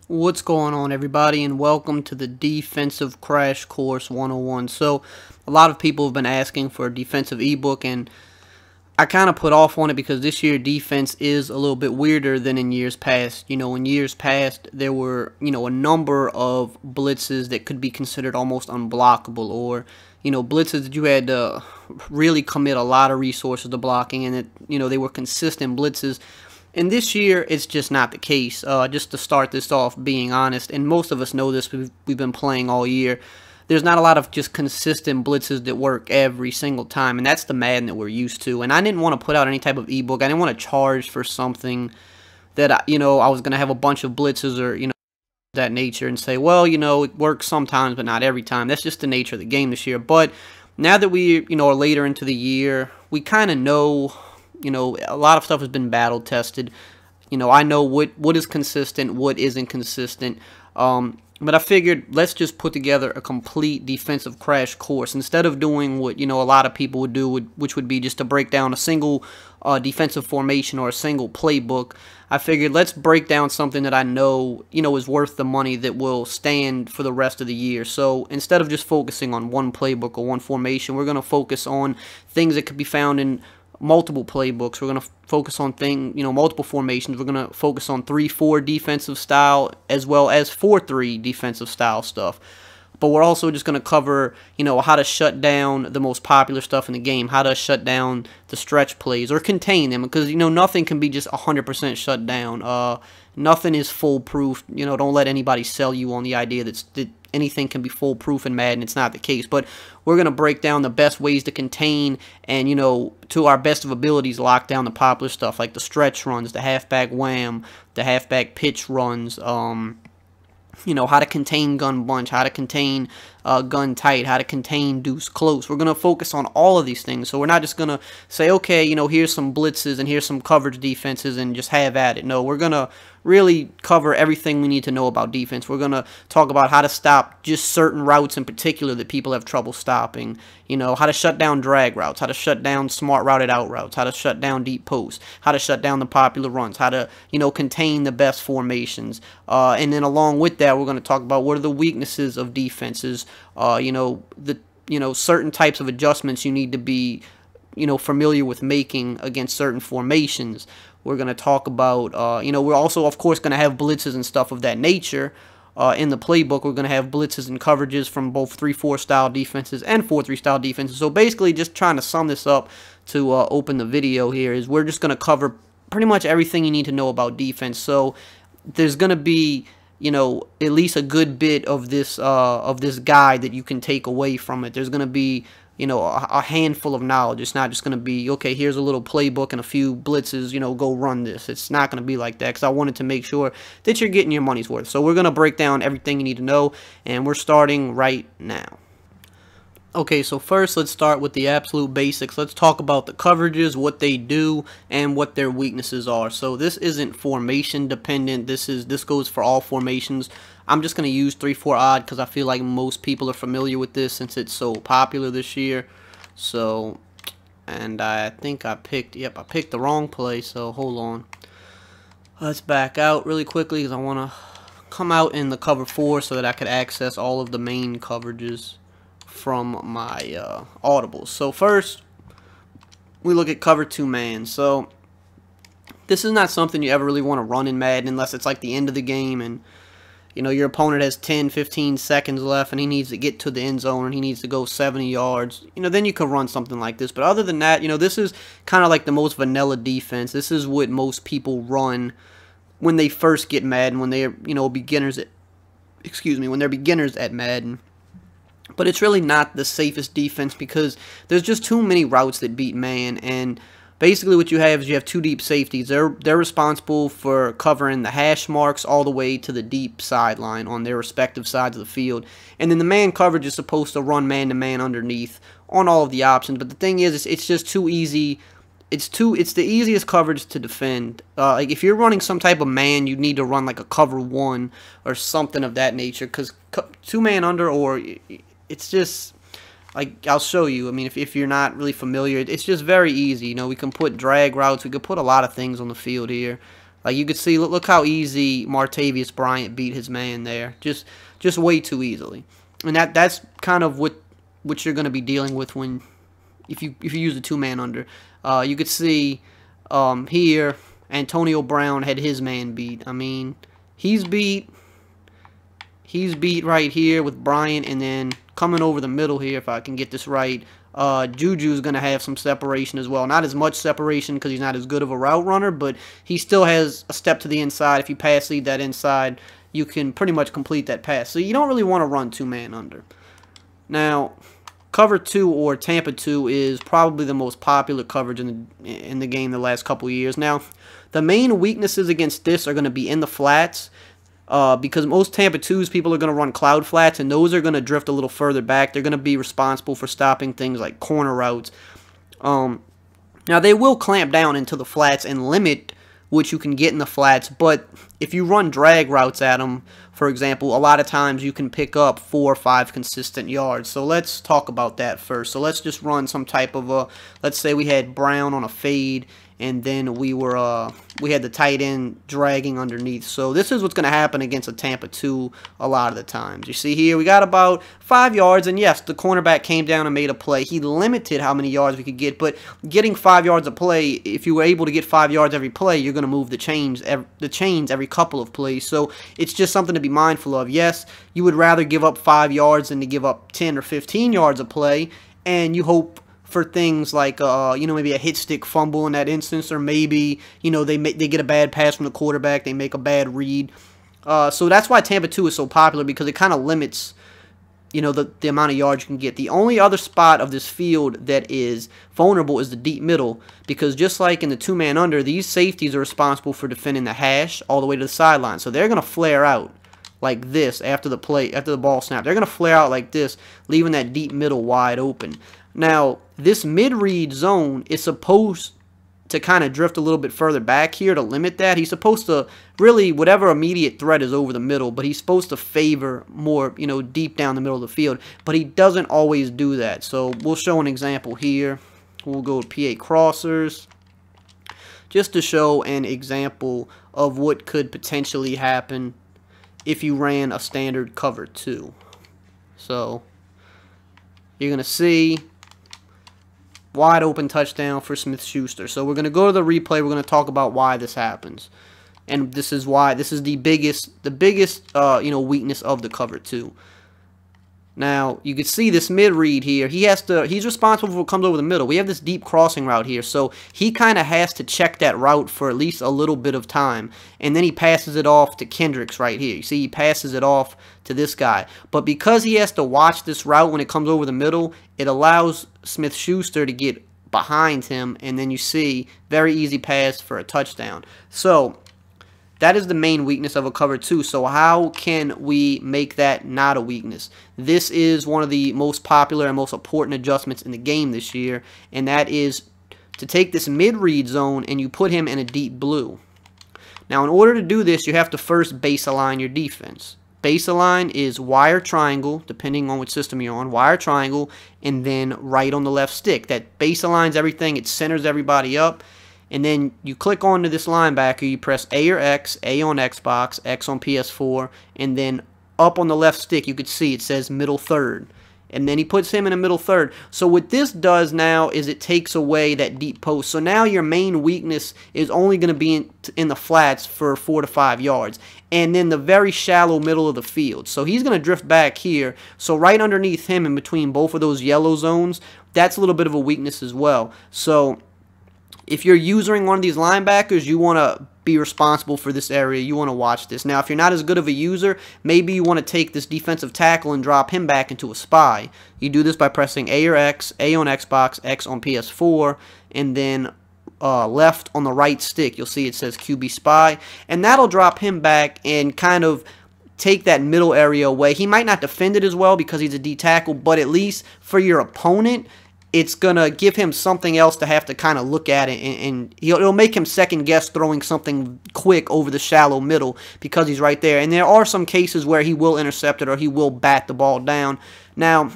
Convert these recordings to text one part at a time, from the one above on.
What's going on, everybody, and welcome to the Defensive Crash Course 101. So, a lot of people have been asking for a defensive ebook, and I kind of put off on it because this year defense is a little bit weirder than in years past. In years past, there were, a number of blitzes that could be considered almost unblockable, or, blitzes that you had to really commit a lot of resources to blocking, and that, they were consistent blitzes. And this year, it's just not the case. Just to start this off, being honest, and most of us know this, we've been playing all year. There's not a lot of just consistent blitzes that work every single time, and that's the Madden that we're used to. And I didn't want to put out any type of ebook. I didn't want to charge for something that, I was going to have a bunch of blitzes or, that nature and say, well, it works sometimes, but not every time. That's just the nature of the game this year. But now that we, are later into the year, we kind of know. A lot of stuff has been battle tested. I know what is consistent, what isn't consistent. But I figured let's just put together a complete defensive crash course instead of doing what a lot of people would do, which would be just to break down a single defensive formation or a single playbook. I figured let's break down something that I know is worth the money, that will stand for the rest of the year. So instead of just focusing on one playbook or one formation, we're going to focus on things that could be found in multiple playbooks. We're going to focus on multiple formations. We're going to focus on 3-4 defensive style as well as 4-3 defensive style stuff. But we're also just going to cover, how to shut down the most popular stuff in the game, how to shut down the stretch plays or contain them, because, nothing can be just 100% shut down. Nothing is foolproof. Don't let anybody sell you on the idea that anything can be foolproof in Madden. It's not the case. But we're going to break down the best ways to contain and, to our best of abilities, lock down the popular stuff like the stretch runs, the halfback wham, the halfback pitch runs, how to contain gun bunch, how to contain gun tight, how to contain deuce close. We're going to focus on all of these things. So we're not just going to say, okay, here's some blitzes and here's some coverage defenses and just have at it. No, we're going to really cover everything we need to know about defense. We're going to talk about how to stop just certain routes in particular that people have trouble stopping. How to shut down drag routes, how to shut down smart routed out routes, how to shut down deep posts, how to shut down the popular runs, how to, contain the best formations. And then along with that, we're going to talk about what are the weaknesses of defenses, certain types of adjustments you need to be, familiar with making against certain formations. We're going to talk about, we're also, of course, going to have blitzes and stuff of that nature. In the playbook, we're going to have blitzes and coverages from both 3-4 style defenses and 4-3 style defenses. So basically, just trying to sum this up to open the video here, is we're just going to cover pretty much everything you need to know about defense. So there's going to be, at least a good bit of this guide that you can take away from it. There's going to be, a handful of knowledge. It's not just going to be, okay, here's a little playbook and a few blitzes, go run this. It's not going to be like that, because I wanted to make sure that you're getting your money's worth. So we're going to break down everything you need to know, and we're starting right now. Okay, so first let's start with the absolute basics. Let's talk about the coverages, what they do, and what their weaknesses are. So this isn't formation dependent. This goes for all formations. I'm just going to use 3-4 odd because I feel like most people are familiar with this since it's so popular this year. So, and I think I picked the wrong play, so hold on. Let's back out really quickly because I want to come out in the cover 4 so that I could access all of the main coverages from my audibles. So first, we look at cover 2 man. So this is not something you ever really want to run in Madden unless it's like the end of the game and your opponent has 10-15 seconds left and he needs to get to the end zone and he needs to go 70 yards. Then you can run something like this. But other than that, this is kind of like the most vanilla defense. This is what most people run when they first get Madden, when they're beginners at, when they're beginners at Madden. But it's really not the safest defense because there's just too many routes that beat man. And basically what you have is you have 2 deep safeties. They're responsible for covering the hash marks all the way to the deep sideline on their respective sides of the field. And then the man coverage is supposed to run man-to-man underneath on all of the options. But the thing is, it's just too easy. It's the easiest coverage to defend. Like if you're running some type of man, you need to run like a cover 1 or something of that nature, because 2-man under, or it's just like, I'll show you. I mean, if you're not really familiar, it's just very easy. We can put drag routes. We could put a lot of things on the field here. Like you could see, look how easy Martavius Bryant beat his man there. Just way too easily. And that's kind of what you're going to be dealing with when if you use the two-man under. You could see here Antonio Brown had his man beat. I mean, he's beat right here with Bryant, and then coming over the middle here, if I can get this right, Juju's going to have some separation as well. Not as much separation because he's not as good of a route runner, but he still has a step to the inside. If you pass lead that inside, you can pretty much complete that pass. So you don't really want to run two-man under. Now, cover 2 or Tampa 2 is probably the most popular coverage in the game the last couple of years. Now, the main weaknesses against this are going to be in the flats. Because most Tampa 2s, people are going to run cloud flats, and those are going to drift a little further back. They're going to be responsible for stopping things like corner routes. Now, they will clamp down into the flats and limit what you can get in the flats, but if you run drag routes at them, for example, a lot of times you can pick up 4 or 5 consistent yards. So let's talk about that first. So let's just run some type of a, let's say we had Brown on a fade, and then we had the tight end dragging underneath. So this is what's going to happen against a Tampa 2 a lot of the times. You see here, we got about 5 yards, and yes, the cornerback came down and made a play. He limited how many yards we could get, but getting 5 yards a play, if you were able to get 5 yards every play, you're going to move the chains every couple of plays. So it's just something to be mindful of. Yes, you would rather give up 5 yards than to give up 10 or 15 yards a play, and you hope for things like, maybe a hit stick fumble in that instance, or maybe, they get a bad pass from the quarterback, they make a bad read. So that's why Tampa 2 is so popular, because it kind of limits, the amount of yards you can get. The only other spot of this field that is vulnerable is the deep middle, because just like in the two-man under, these safeties are responsible for defending the hash all the way to the sideline. So they're going to flare out like this after the ball snap. They're going to flare out like this, leaving that deep middle wide open. Now, this mid-read zone is supposed to kind of drift a little bit further back here to limit that. He's supposed to really, whatever immediate threat is over the middle, but he's supposed to favor more, deep down the middle of the field. But he doesn't always do that. So we'll show an example here. We'll go to PA crossers just to show an example of what could potentially happen if you ran a standard cover 2. So you're going to see wide open touchdown for Smith-Schuster. So we're going to go to the replay. We're going to talk about why this happens. And this is why this is the biggest weakness of the cover 2. Now, you can see this mid-read here. He's responsible for what comes over the middle. We have this deep crossing route here, so he kind of has to check that route for at least a little bit of time. And then he passes it off to Kendricks right here. You see, he passes it off to this guy. But because he has to watch this route when it comes over the middle, it allows Smith-Schuster to get behind him, and then you see, very easy pass for a touchdown. So that is the main weakness of a cover 2. So how can we make that not a weakness? This is one of the most popular and most important adjustments in the game this year, and that is to take this mid-read zone and you put him in a deep blue. Now, in order to do this, you have to first base align your defense. Base align is wire triangle, depending on which system you're on, wire triangle, and then right on the left stick. That base aligns everything, it centers everybody up. And then you click onto this linebacker, you press A or X, A on Xbox, X on PS4, and then up on the left stick you could see it says middle third. And then he puts him in a middle third. So what this does now is it takes away that deep post. So now your main weakness is only going to be in the flats for 4 to 5 yards. And then the very shallow middle of the field. So he's going to drift back here. So right underneath him in between both of those yellow zones, that's a little bit of a weakness as well. So if you're using one of these linebackers, you want to be responsible for this area. You want to watch this. Now, if you're not as good of a user, maybe you want to take this defensive tackle and drop him back into a spy. You do this by pressing A or X, A on Xbox, X on PS4, and then left on the right stick. You'll see it says QB spy, and that'll drop him back and kind of take that middle area away. He might not defend it as well because he's a D tackle, but at least for your opponent, it's going to give him something else to have to kind of look at it, and it'll make him second guess throwing something quick over the shallow middle because he's right there. And there are some cases where he will intercept it or he will bat the ball down. Now,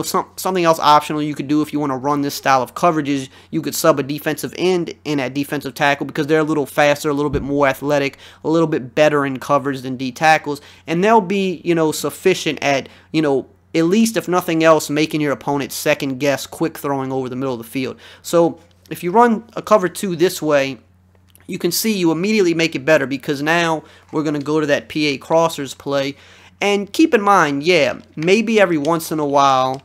something else optional you could do if you want to run this style of coverages. You could sub a defensive end in at defensive tackle because they're a little faster, a little bit more athletic, a little bit better in coverage than D tackles, and they'll be, sufficient at, at least if nothing else, making your opponent second guess quick throwing over the middle of the field. So if you run a cover 2 this way, you can see you immediately make it better because now we're going to go to that PA crossers play. And keep in mind, yeah, maybe every once in a while,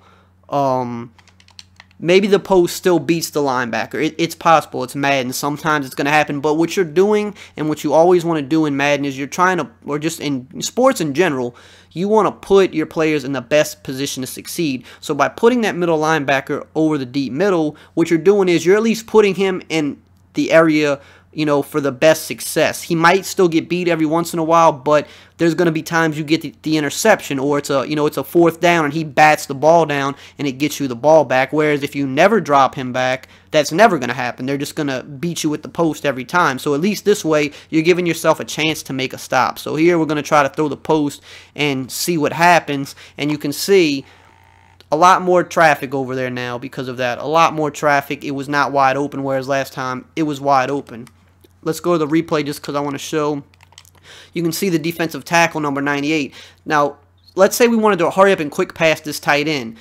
maybe the post still beats the linebacker. It's possible. It's Madden. Sometimes it's going to happen. But what you're doing and what you always want to do in Madden is you're trying to, or just in sports in general, you want to put your players in the best position to succeed. So by putting that middle linebacker over the deep middle, what you're doing is you're at least putting him in the area, for the best success. He might still get beat every once in a while, but there's going to be times you get the interception, or it's a fourth down and he bats the ball down and it gets you the ball back. Whereas if you never drop him back, that's never going to happen. They're just going to beat you with the post every time. So at least this way, you're giving yourself a chance to make a stop. So here we're going to try to throw the post and see what happens, and you can see a lot more traffic over there now because of that. A lot more traffic. It was not wide open, whereas last time it was wide open. Let's go to the replay just because I want to show. You can see the defensive tackle, number 98. Now, let's say we wanted to hurry up and quick pass this tight end,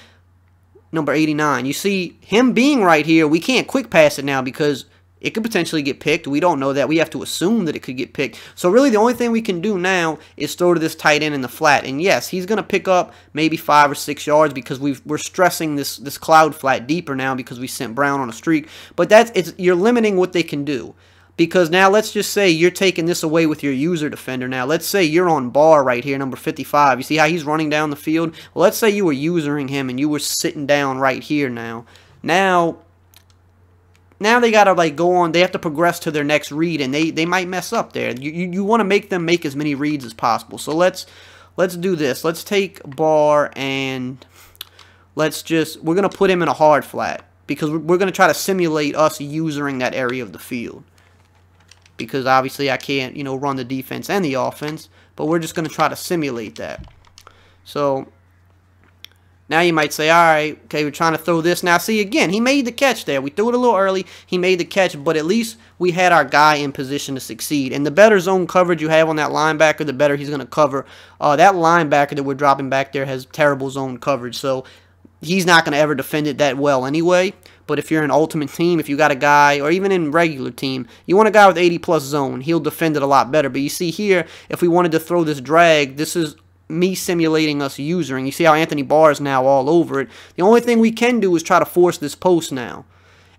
number 89. You see him being right here. We can't quick pass it now because it could potentially get picked. We don't know that. We have to assume that it could get picked. So really the only thing we can do now is throw to this tight end in the flat. And yes, he's going to pick up maybe 5 or 6 yards because we're stressing this cloud flat deeper now because we sent Brown on a streak. But you're limiting what they can do. Because now let's just say you're taking this away with your user defender now. Let's say you're on Barr right here, number 55. You see how he's running down the field? Well, let's say you were usering him and you were sitting down right here now. Now they got to go on. They have to progress to their next read, and they might mess up there. You want to make them make as many reads as possible. So let's do this. Let's take Barr and we're going to put him in a hard flat because we're going to try to simulate us using that area of the field. Because obviously I can't, run the defense and the offense, but we're just going to try to simulate that. So now you might say, all right, okay, we're trying to throw this. Now see, again, he made the catch there. We threw it a little early. He made the catch, but at least we had our guy in position to succeed. And the better zone coverage you have on that linebacker, the better he's going to cover. That linebacker that we're dropping back there has terrible zone coverage, so he's not going to ever defend it that well anyway. But if you're an ultimate team, if you got a guy, or even in regular team, you want a guy with 80-plus zone. He'll defend it a lot better. But you see here, if we wanted to throw this drag, this is me simulating us using. You see how Anthony Barr is now all over it. The only thing we can do is try to force this post now.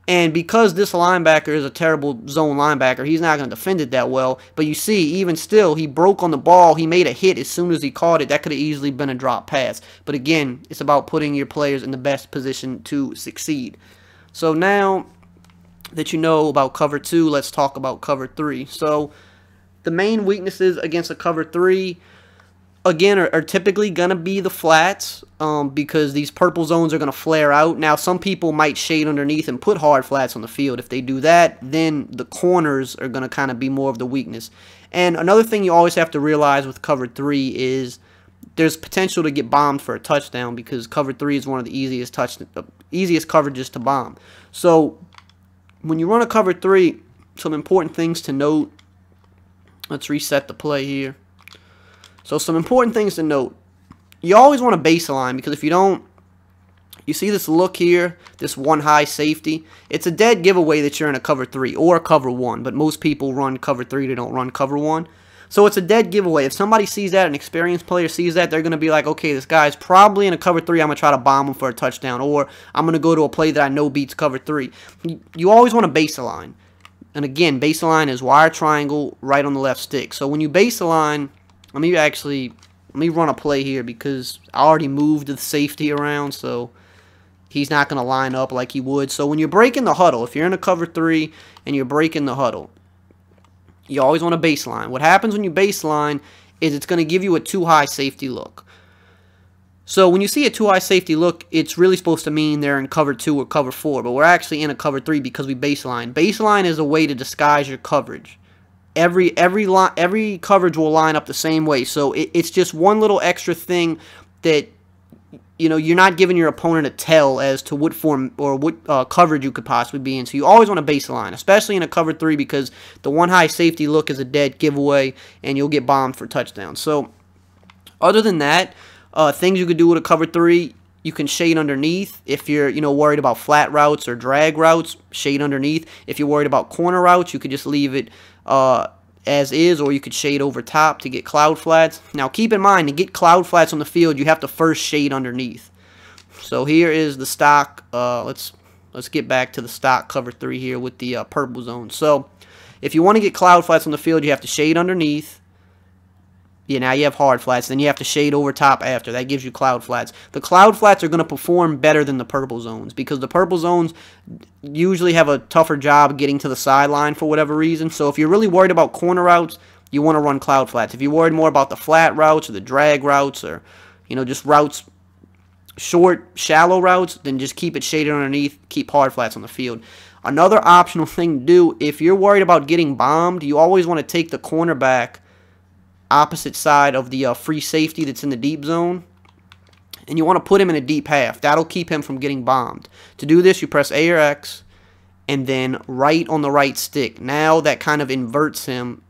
And because this linebacker is a terrible zone linebacker, he's not going to defend it that well. But you see, even still, he broke on the ball. He made a hit as soon as he caught it. That could have easily been a drop pass. But again, it's about putting your players in the best position to succeed. So now that you know about cover 2, let's talk about cover 3. So the main weaknesses against a cover 3, again, are typically going to be the flats because these purple zones are going to flare out. Now, some people might shade underneath and put hard flats on the field. If they do that, then the corners are going to kind of be more of the weakness. And another thing you always have to realize with cover 3 is there's potential to get bombed for a touchdown because cover 3 is one of the easiest coverages to bomb. So when you run a cover 3, some important things to note. Let's reset the play here. So some important things to note. You always want a baseline because if you don't, you see this look here, this one high safety. It's a dead giveaway that you're in a cover 3 or a cover 1, but most people run cover 3, they don't run cover 1. So it's a dead giveaway. If somebody sees that, an experienced player sees that, they're going to be like, okay, this guy's probably in a cover 3. I'm going to try to bomb him for a touchdown. Or I'm going to go to a play that I know beats cover 3. You always want a baseline. And again, baseline is wire triangle right on the left stick. So when you baseline, let me run a play here because I already moved the safety around. So he's not going to line up like he would. So when you're breaking the huddle, if you're in a cover 3 and you're breaking the huddle, you always want a baseline. What happens when you baseline is it's going to give you a too high safety look. So when you see a too high safety look, it's really supposed to mean they're in cover 2 or cover 4, but we're actually in a cover 3 because we baseline. Baseline is a way to disguise your coverage. Every coverage will line up the same way. So it's just one little extra thing that you know, you're not giving your opponent a tell as to what form or what coverage you could possibly be in. So you always want to base the line, especially in a cover 3, because the one high safety look is a dead giveaway, and you'll get bombed for touchdowns. So other than that, things you could do with a cover 3, you can shade underneath. If you're, you know, worried about flat routes or drag routes, shade underneath. If you're worried about corner routes, you could just leave it as is, or you could shade over top to get cloud flats. Now keep in mind, to get cloud flats on the field, you have to first shade underneath. So here is the stock. Let's get back to the stock cover 3 here with the purple zone. So if you want to get cloud flats on the field, you have to shade underneath. Yeah, now you have hard flats. Then you have to shade over top after. That gives you cloud flats. The cloud flats are going to perform better than the purple zones, because the purple zones usually have a tougher job getting to the sideline for whatever reason. So if you're really worried about corner routes, you want to run cloud flats. If you're worried more about the flat routes or the drag routes, or, you know, just routes, short, shallow routes, then just keep it shaded underneath. Keep hard flats on the field. Another optional thing to do, if you're worried about getting bombed, you always want to take the cornerback opposite side of the free safety that's in the deep zone, and you want to put him in a deep half. That'll keep him from getting bombed. To do this, you press A or X and then right on the right stick. Now that kind of inverts him,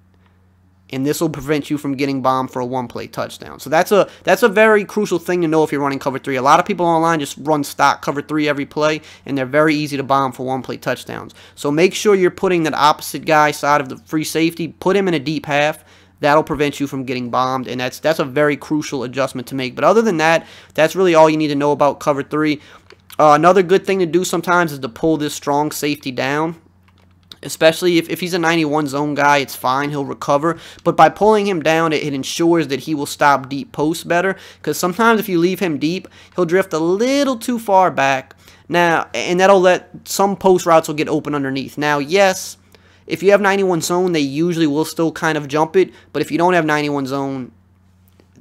and this will prevent you from getting bombed for a one-play touchdown. So that's a very crucial thing to know if you're running cover 3. A lot of people online just run stock cover 3 every play, and they're very easy to bomb for one-play touchdowns. So make sure you're putting that opposite guy side of the free safety, put him in a deep half. That'll prevent you from getting bombed, and that's a very crucial adjustment to make. But other than that, that's really all you need to know about cover 3. Another good thing to do sometimes is to pull this strong safety down. Especially if he's a 91 zone guy, it's fine, he'll recover. But by pulling him down, it ensures that he will stop deep posts better. Because sometimes if you leave him deep, he'll drift a little too far back. Now, and that'll let some post routes will get open underneath. Now, yes, if you have 91 zone, they usually will still kind of jump it. But if you don't have 91 zone,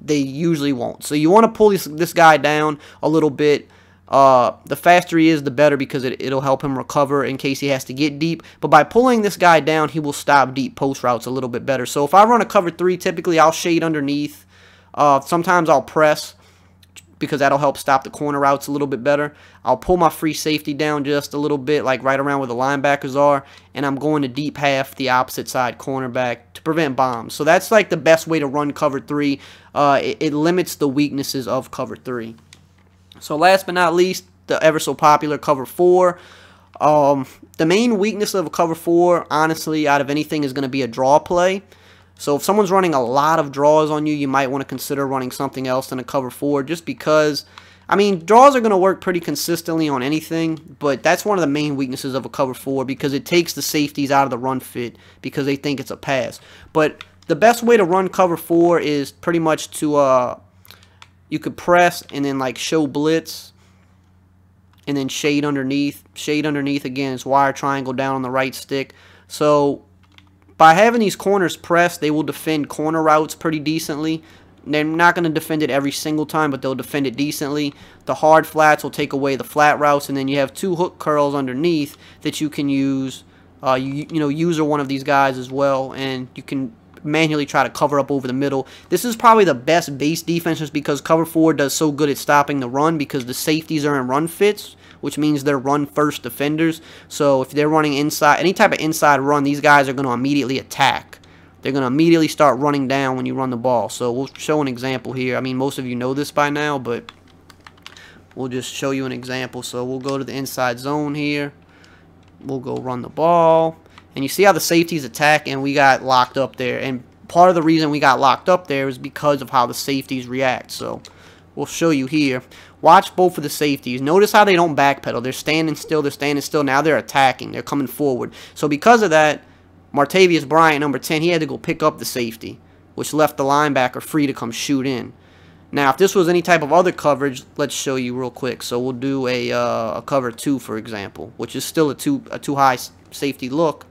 they usually won't. So you want to pull this guy down a little bit. The faster he is, the better, because it'll help him recover in case he has to get deep. But by pulling this guy down, he will stop deep post routes a little bit better. So if I run a cover 3, typically I'll shade underneath. Sometimes I'll press, because that'll help stop the corner routes a little bit better. I'll pull my free safety down just a little bit, like right around where the linebackers are, and I'm going to deep half the opposite side cornerback to prevent bombs. So that's like the best way to run cover 3. It limits the weaknesses of cover 3. So last but not least, the ever so popular cover 4. The main weakness of a cover 4, honestly, out of anything, is going to be a draw play. So if someone's running a lot of draws on you, you might want to consider running something else than a cover 4, just because, I mean, draws are going to work pretty consistently on anything, but that's one of the main weaknesses of a cover 4, because it takes the safeties out of the run fit because they think it's a pass. But the best way to run cover 4 is pretty much to, you could press and then like show blitz and then shade underneath. Shade underneath again is wire triangle down on the right stick. So by having these corners pressed, they will defend corner routes pretty decently. They're not going to defend it every single time, but they'll defend it decently. The hard flats will take away the flat routes, and then you have 2 hook curls underneath that you can use. You know, use one of these guys as well, and you can manually try to cover up over the middle. This is probably the best base defense, just because cover 4 does so good at stopping the run, because the safeties are in run fits, which means they're run first defenders. So if they're running inside, any type of inside run, these guys are going to immediately attack. They're going to immediately start running down when you run the ball. So we'll show an example here. I mean, most of you know this by now, but we'll just show you an example. So we'll go to the inside zone here. We'll go run the ball. And you see how the safeties attack, and we got locked up there. And part of the reason we got locked up there is because of how the safeties react. So we'll show you here. Watch both of the safeties. Notice how they don't backpedal. They're standing still. They're standing still. Now they're attacking. They're coming forward. So because of that, Martavius Bryant, number 10, he had to go pick up the safety, which left the linebacker free to come shoot in. Now, if this was any type of other coverage, let's show you real quick. So we'll do a cover 2, for example, which is still a too high safety look.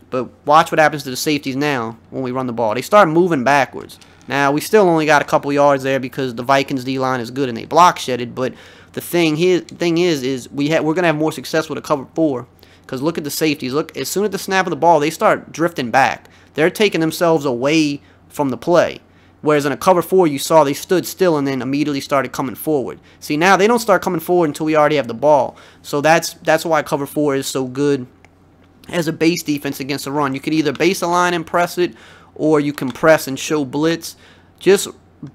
But watch what happens to the safeties now when we run the ball. They start moving backwards. Now, we still only got a couple yards there because the Vikings D-line is good and they block shedded. But the thing is we're going to have more success with a cover 4. Because look at the safeties. Look, as soon as the snap of the ball, they start drifting back. They're taking themselves away from the play. Whereas in a cover 4, you saw they stood still and then immediately started coming forward. See, now they don't start coming forward until we already have the ball. So that's why cover 4 is so good as a base defense against the run. You could either base a line and press it, or you can press and show blitz. Just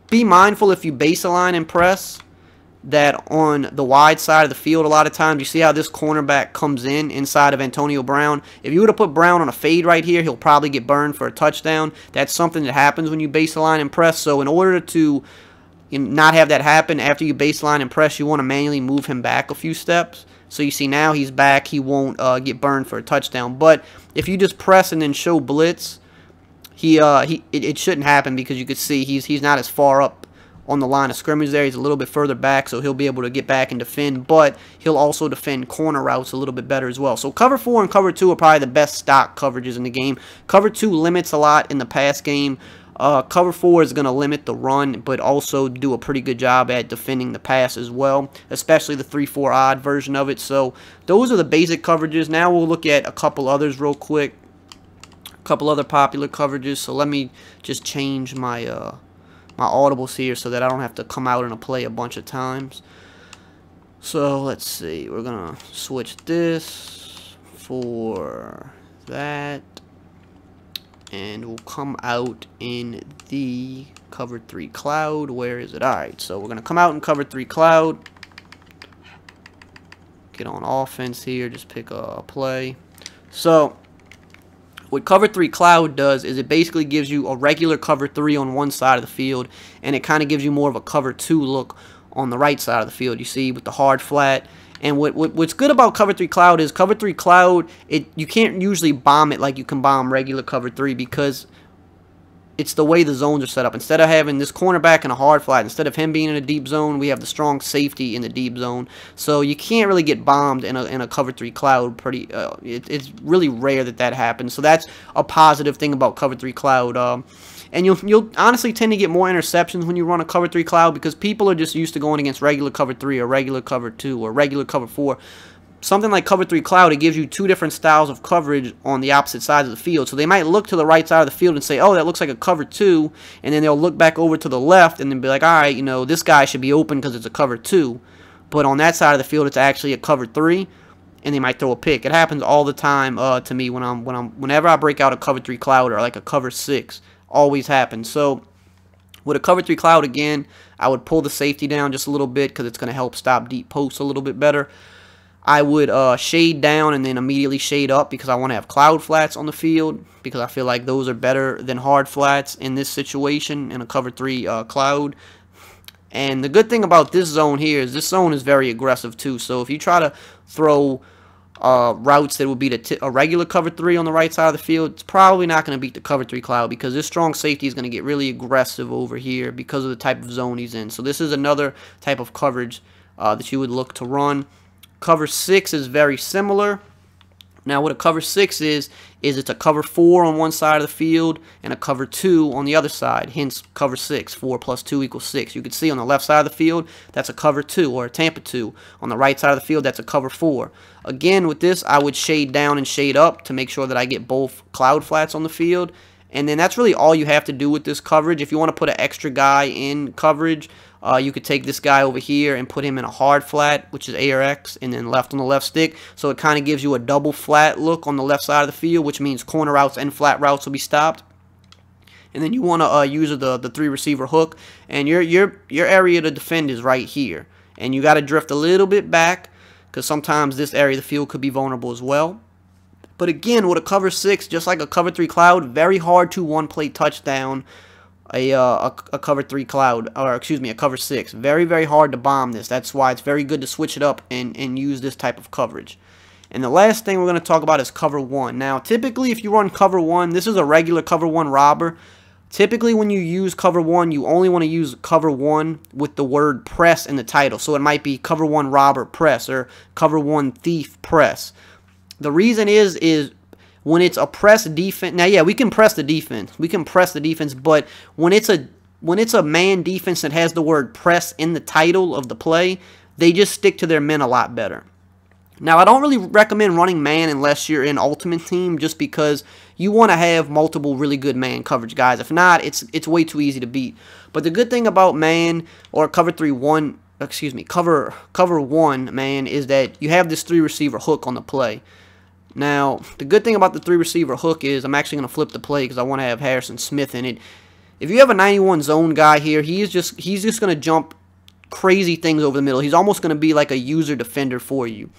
be mindful if you base a line and press that on the wide side of the field, a lot of times you see how this cornerback comes in inside of Antonio Brown. If you were to put Brown on a fade right here, he'll probably get burned for a touchdown. That's something that happens when you base a line and press. So in order to not have that happen, after you baseline and press, you want to manually move him back a few steps. So you see now he's back. He won't get burned for a touchdown. But if you just press and then show blitz, it shouldn't happen, because you could see he's not as far up on the line of scrimmage there. He's a little bit further back, so he'll be able to get back and defend, but he'll also defend corner routes a little bit better as well. So cover 4 and cover 2 are probably the best stock coverages in the game. Cover 2 limits a lot in the pass game. Cover 4 is going to limit the run, but also do a pretty good job at defending the pass as well, especially the 3-4 odd version of it. So those are the basic coverages. Now we'll look at a couple others real quick, a couple other popular coverages. So let me just change my my audibles here so that I don't have to come out in a play a bunch of times. So let's see, we're gonna switch this for that, and we'll come out in the cover 3 cloud. Where is it? Alright, so we're gonna come out in cover 3 cloud, get on offense here, just pick a play. So what cover 3 cloud does is it basically gives you a regular cover 3 on one side of the field, and it kind of gives you more of a cover 2 look on the right side of the field. You see, with the hard flat. And what's good about cover 3 cloud is cover 3 cloud, you can't usually bomb it like you can bomb regular cover 3, because it's the way the zones are set up. Instead of having this cornerback in a hard flat, instead of him being in a deep zone, we have the strong safety in the deep zone. So you can't really get bombed in a cover 3 cloud. It's really rare that happens. So that's a positive thing about cover 3 cloud. And you'll honestly tend to get more interceptions when you run a cover 3 cloud, because people are just used to going against regular cover 3 or regular cover 2 or regular cover 4. Something like cover 3 cloud, it gives you two different styles of coverage on the opposite sides of the field. So they might look to the right side of the field and say, oh, that looks like a cover 2, and then they'll look back over to the left and then be like, all right, you know, this guy should be open because it's a cover 2. But on that side of the field, it's actually a cover 3, and they might throw a pick. It happens all the time to me whenever I break out a cover 3 cloud or like a cover 6. Always happens. So with a cover 3 cloud, again, I would pull the safety down just a little bit because it's going to help stop deep posts a little bit better. I would shade down and then immediately shade up, because I want to have cloud flats on the field, because I feel like those are better than hard flats in this situation in a cover 3 cloud. And the good thing about this zone here is this zone is very aggressive too. So if you try to throw routes that would beat a regular cover 3 on the right side of the field, it's probably not going to beat the cover 3 cloud, because this strong safety is going to get really aggressive over here because of the type of zone he's in. So this is another type of coverage that you would look to run. Cover 6 is very similar. Now what a cover 6 is it's a cover 4 on one side of the field and a cover 2 on the other side, hence cover 6. 4 plus 2 equals 6. You can see on the left side of the field, that's a cover 2 or a Tampa 2. On the right side of the field, that's a cover 4. Again, with this, I would shade down and shade up to make sure that I get both cloud flats on the field. And then that's really all you have to do with this coverage. If you want to put an extra guy in coverage, you could take this guy over here and put him in a hard flat, which is A or X, and then left on the left stick. So it kind of gives you a double flat look on the left side of the field, which means corner routes and flat routes will be stopped. And then you want to use the 3 receiver hook, and your area to defend is right here. And you got to drift a little bit back, because sometimes this area of the field could be vulnerable as well. But again, with a cover 6, just like a cover 3 cloud, very hard to one-play touchdown a cover 3 cloud, or excuse me, a cover 6. Very, very hard to bomb this. That's why it's very good to switch it up and use this type of coverage. And the last thing we're going to talk about is cover 1. Now, typically, if you run cover 1, this is a regular cover 1 robber. Typically, when you use cover 1, you only want to use cover 1 with the word press in the title. So it might be cover 1 robber press or cover 1 thief press. The reason is when it's a press defense. Now, yeah, we can press the defense. We can press the defense, but when it's a man defense that has the word press in the title of the play, they just stick to their men a lot better. Now, I don't really recommend running man unless you're in Ultimate Team, just because you want to have multiple really good man coverage guys. If not, it's way too easy to beat. But the good thing about man, or cover 1 man, is that you have this 3 receiver hook on the play. Now, the good thing about the 3 receiver hook is I'm actually going to flip the play because I want to have Harrison Smith in it. If you have a 91 zone guy here, he's just going to jump crazy things over the middle. He's almost going to be like a user defender for you.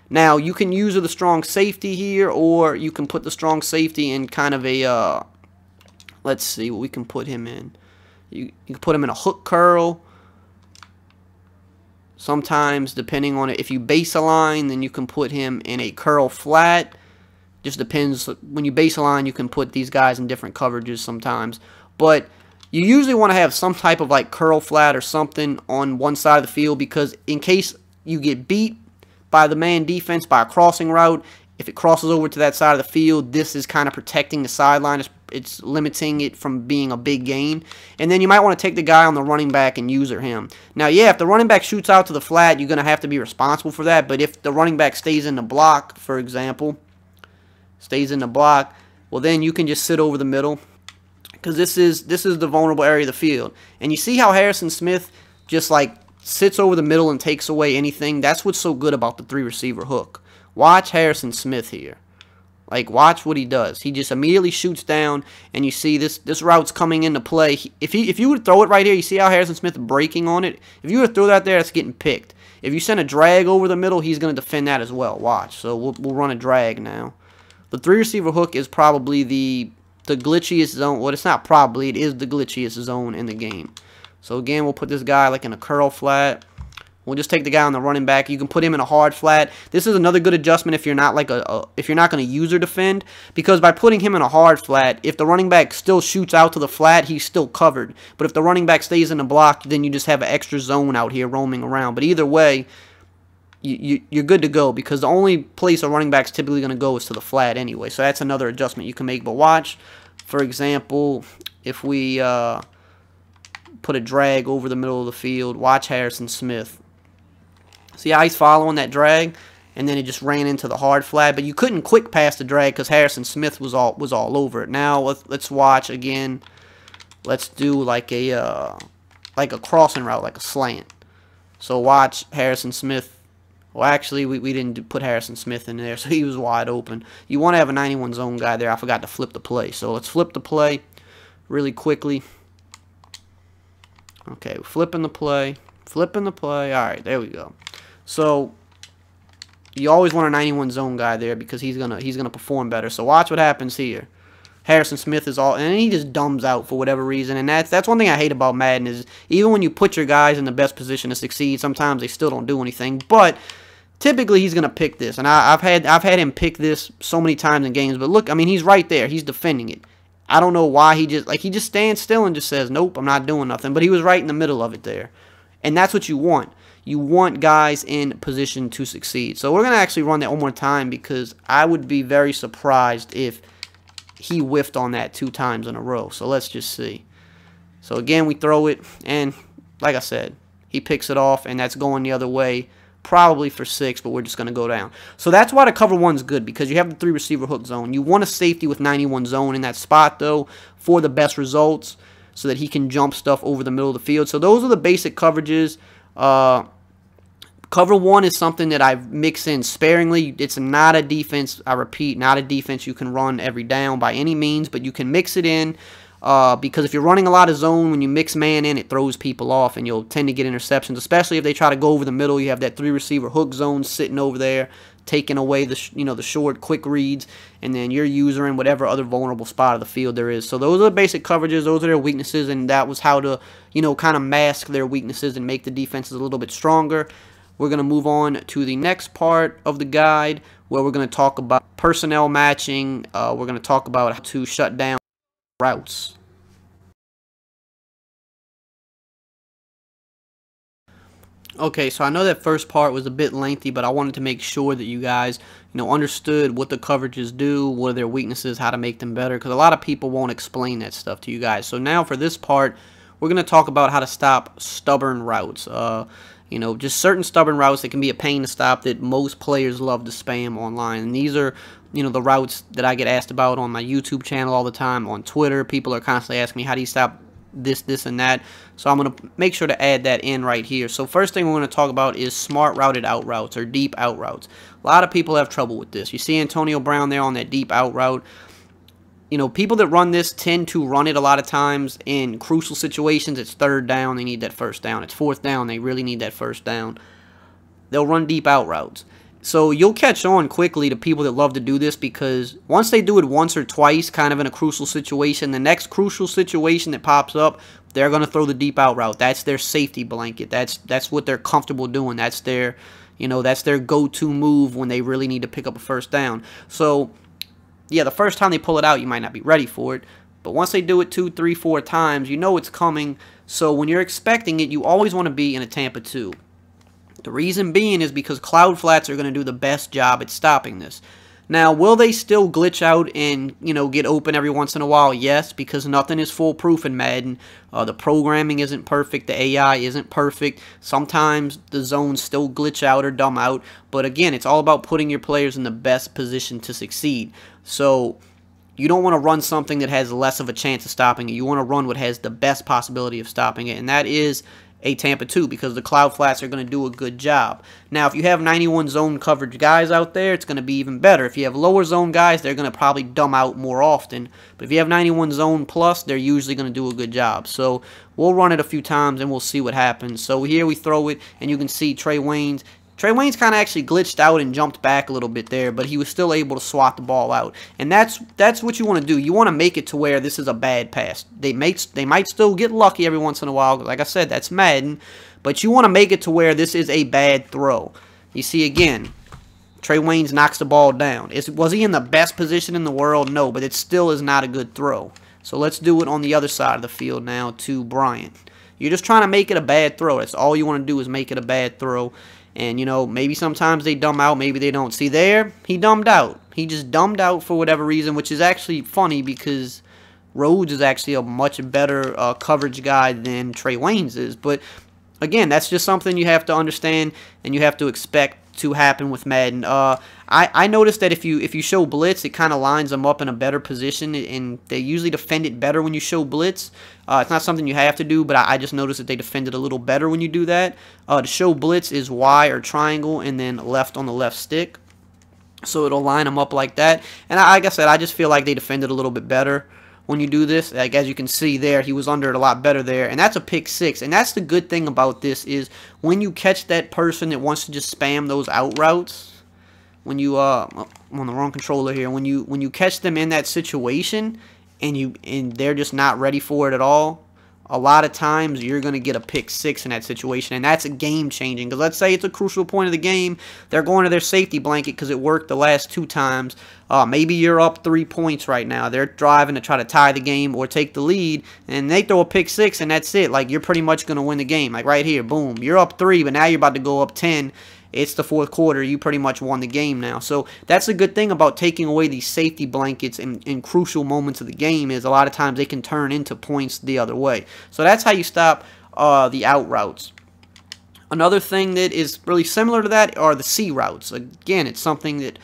Now, you can use the strong safety here, or you can put the strong safety in kind of a, let's see what we can put him in. You can put him in a hook curl. Sometimes, depending on it, if you base align, then you can put him in a curl flat. Just depends. When you base align, you can put these guys in different coverages sometimes. But you usually want to have some type of like curl flat or something on one side of the field, because in case you get beat by the man defense by a crossing route, if it crosses over to that side of the field, this is kind of protecting the sideline. It's limiting it from being a big gain. And then you might want to take the guy on the running back and user him. Now, yeah, if the running back shoots out to the flat, you're going to have to be responsible for that. But if the running back stays in the block, for example, well, then you can just sit over the middle, because this is the vulnerable area of the field. And you see how Harrison Smith just like sits over the middle and takes away anything. That's what's so good about the 3 receiver hook. Watch Harrison Smith here. Like, watch what he does. He just immediately shoots down, and you see this route's coming into play. If you would throw it right here, you see how Harrison Smith breaking on it? If you were to throw that there, it's getting picked. If you send a drag over the middle, he's going to defend that as well. Watch. So we'll run a drag now. The 3 receiver hook is probably the glitchiest zone. Well, it's not probably. It is the glitchiest zone in the game. So again, we'll put this guy like in a curl flat. We'll just take the guy on the running back. You can put him in a hard flat. This is another good adjustment if you're not like if you're not going to user defend, because by putting him in a hard flat, if the running back still shoots out to the flat, he's still covered. But if the running back stays in the block, then you just have an extra zone out here roaming around. But either way, you're good to go, because the only place a running back's typically going to go is to the flat anyway. So that's another adjustment you can make. But watch, for example, if we put a drag over the middle of the field, watch Harrison Smith. See how he's following that drag, and then it just ran into the hard flat. But you couldn't quick pass the drag because Harrison Smith was all over it. Now let's watch again. Let's do like a crossing route, like a slant. So watch Harrison Smith. Well, actually, we didn't put Harrison Smith in there, so he was wide open. You want to have a 91 zone guy there. I forgot to flip the play. So let's flip the play really quickly. Okay, flipping the play. All right, there we go. So you always want a 91 zone guy there, because he's gonna perform better. So watch what happens here. Harrison Smith is all, and he just dumbs out for whatever reason. And that's one thing I hate about Madden, is even when you put your guys in the best position to succeed, sometimes they still don't do anything. But typically he's gonna pick this, and I've had him pick this so many times in games. But look, I mean, he's right there. He's defending it. I don't know why he just stands still and just says, nope, I'm not doing nothing. But he was right in the middle of it there. And that's what you want. You want guys in position to succeed. So we're going to actually run that one more time, because I would be very surprised if he whiffed on that 2 times in a row. So let's just see. So again, we throw it, and like I said, he picks it off, and that's going the other way, probably for 6, but we're just going to go down. So that's why the cover 1's good, because you have the 3 receiver hook zone. You want a safety with 91 zone in that spot, though, for the best results, so that he can jump stuff over the middle of the field. So those are the basic coverages. Cover 1 is something that I've mixed in sparingly. It's not a defense, I repeat, not a defense you can run every down by any means, but you can mix it in, because if you're running a lot of zone, when you mix man in, it throws people off, and you'll tend to get interceptions, especially if they try to go over the middle. You have that 3 receiver hook zone sitting over there, taking away the short, quick reads, and then you're using whatever other vulnerable spot of the field there is. So those are the basic coverages. Those are their weaknesses, and that was how to, kind of mask their weaknesses and make the defenses a little bit stronger. We're going to move on to the next part of the guide, where we're going to talk about personnel matching. We're going to talk about how to shut down routes. Okay, so I know that first part was a bit lengthy, but I wanted to make sure that you guys, understood what the coverages do, what are their weaknesses, how to make them better, because a lot of people won't explain that stuff to you guys. So now for this part, we're going to talk about how to stop stubborn routes. You know, just certain stubborn routes that can be a pain to stop that most players love to spam online. And these are, you know, the routes that I get asked about on my YouTube channel all the time. On Twitter, people are constantly asking me, how do you stop this, and that? So I'm going to make sure to add that in right here. So first thing we're going to talk about is smart routed out routes or deep out routes. A lot of people have trouble with this. You see Antonio Brown there on that deep out route. You know, people that run this tend to run it a lot of times in crucial situations. It's third down, they need that first down. It's fourth down, they really need that first down. They'll run deep out routes. So you'll catch on quickly to people that love to do this, because once they do it once or twice kind of in a crucial situation, the next crucial situation that pops up, they're going to throw the deep out route. That's their safety blanket. That's what they're comfortable doing. That's their, you know, that's their go-to move when they really need to pick up a first down. So yeah, the first time they pull it out, you might not be ready for it. But once they do it 2, 3, 4 times, you know it's coming. So when you're expecting it, you always want to be in a Tampa 2. The reason being is because cloud flats are going to do the best job at stopping this. Now, will they still glitch out and, you know, get open every once in a while? Yes, because nothing is foolproof in Madden. The programming isn't perfect. The AI isn't perfect. Sometimes the zones still glitch out or dumb out. But again, it's all about putting your players in the best position to succeed. So you don't want to run something that has less of a chance of stopping it. You want to run what has the best possibility of stopping it, and that is a Tampa 2, because the cloud flats are going to do a good job. Now, if you have 91 zone coverage guys out there, it's going to be even better. If you have lower zone guys, they're going to probably dumb out more often. But if you have 91 zone plus, they're usually going to do a good job. So we'll run it a few times and we'll see what happens. So here we throw it, and you can see Trae Waynes kind of actually glitched out and jumped back a little bit there, but he was still able to swat the ball out. And that's what you want to do. You want to make it to where this is a bad pass. They might still get lucky every once in a while. Like I said, that's Madden. But you want to make it to where this is a bad throw. You see again, Trae Waynes knocks the ball down. Was he in the best position in the world? No, but it still is not a good throw. So let's do it on the other side of the field now to Bryant. You're just trying to make it a bad throw. That's all you want to do, is make it a bad throw. And, you know, maybe sometimes they dumb out, maybe they don't. See there, he dumbed out. He just dumbed out for whatever reason, which is actually funny because Rhodes is actually a much better coverage guy than Trae Waynes is. But, again, that's just something you have to understand and you have to expect to happen with Madden. I noticed that if you show blitz, it kind of lines them up in a better position, and they usually defend it better when you show blitz. It's not something you have to do, but I just noticed that they defend it a little better when you do that. To show blitz is Y or triangle and then left on the left stick. So it'll line them up like that. And like I said, I just feel like they defended a little bit better when you do this. Like, as you can see there, he was under it a lot better there, and that's a pick 6. And that's the good thing about this, is when you catch that person that wants to just spam those out routes, when you I'm on the wrong controller here, when you catch them in that situation and they're just not ready for it at all, a lot of times you're going to get a pick 6 in that situation, and that's a game changing. Because let's say it's a crucial point of the game, they're going to their safety blanket because it worked the last 2 times. Maybe you're up 3 points right now. They're driving to try to tie the game or take the lead, and they throw a pick 6, and that's it. Like, you're pretty much going to win the game. Like right here, boom, you're up 3, but now you're about to go up 10. It's the 4th quarter. You pretty much won the game now. So that's a good thing about taking away these safety blankets in crucial moments of the game, is a lot of times they can turn into points the other way. So that's how you stop the out routes. Another thing that is really similar to that are the C routes. Again, it's something that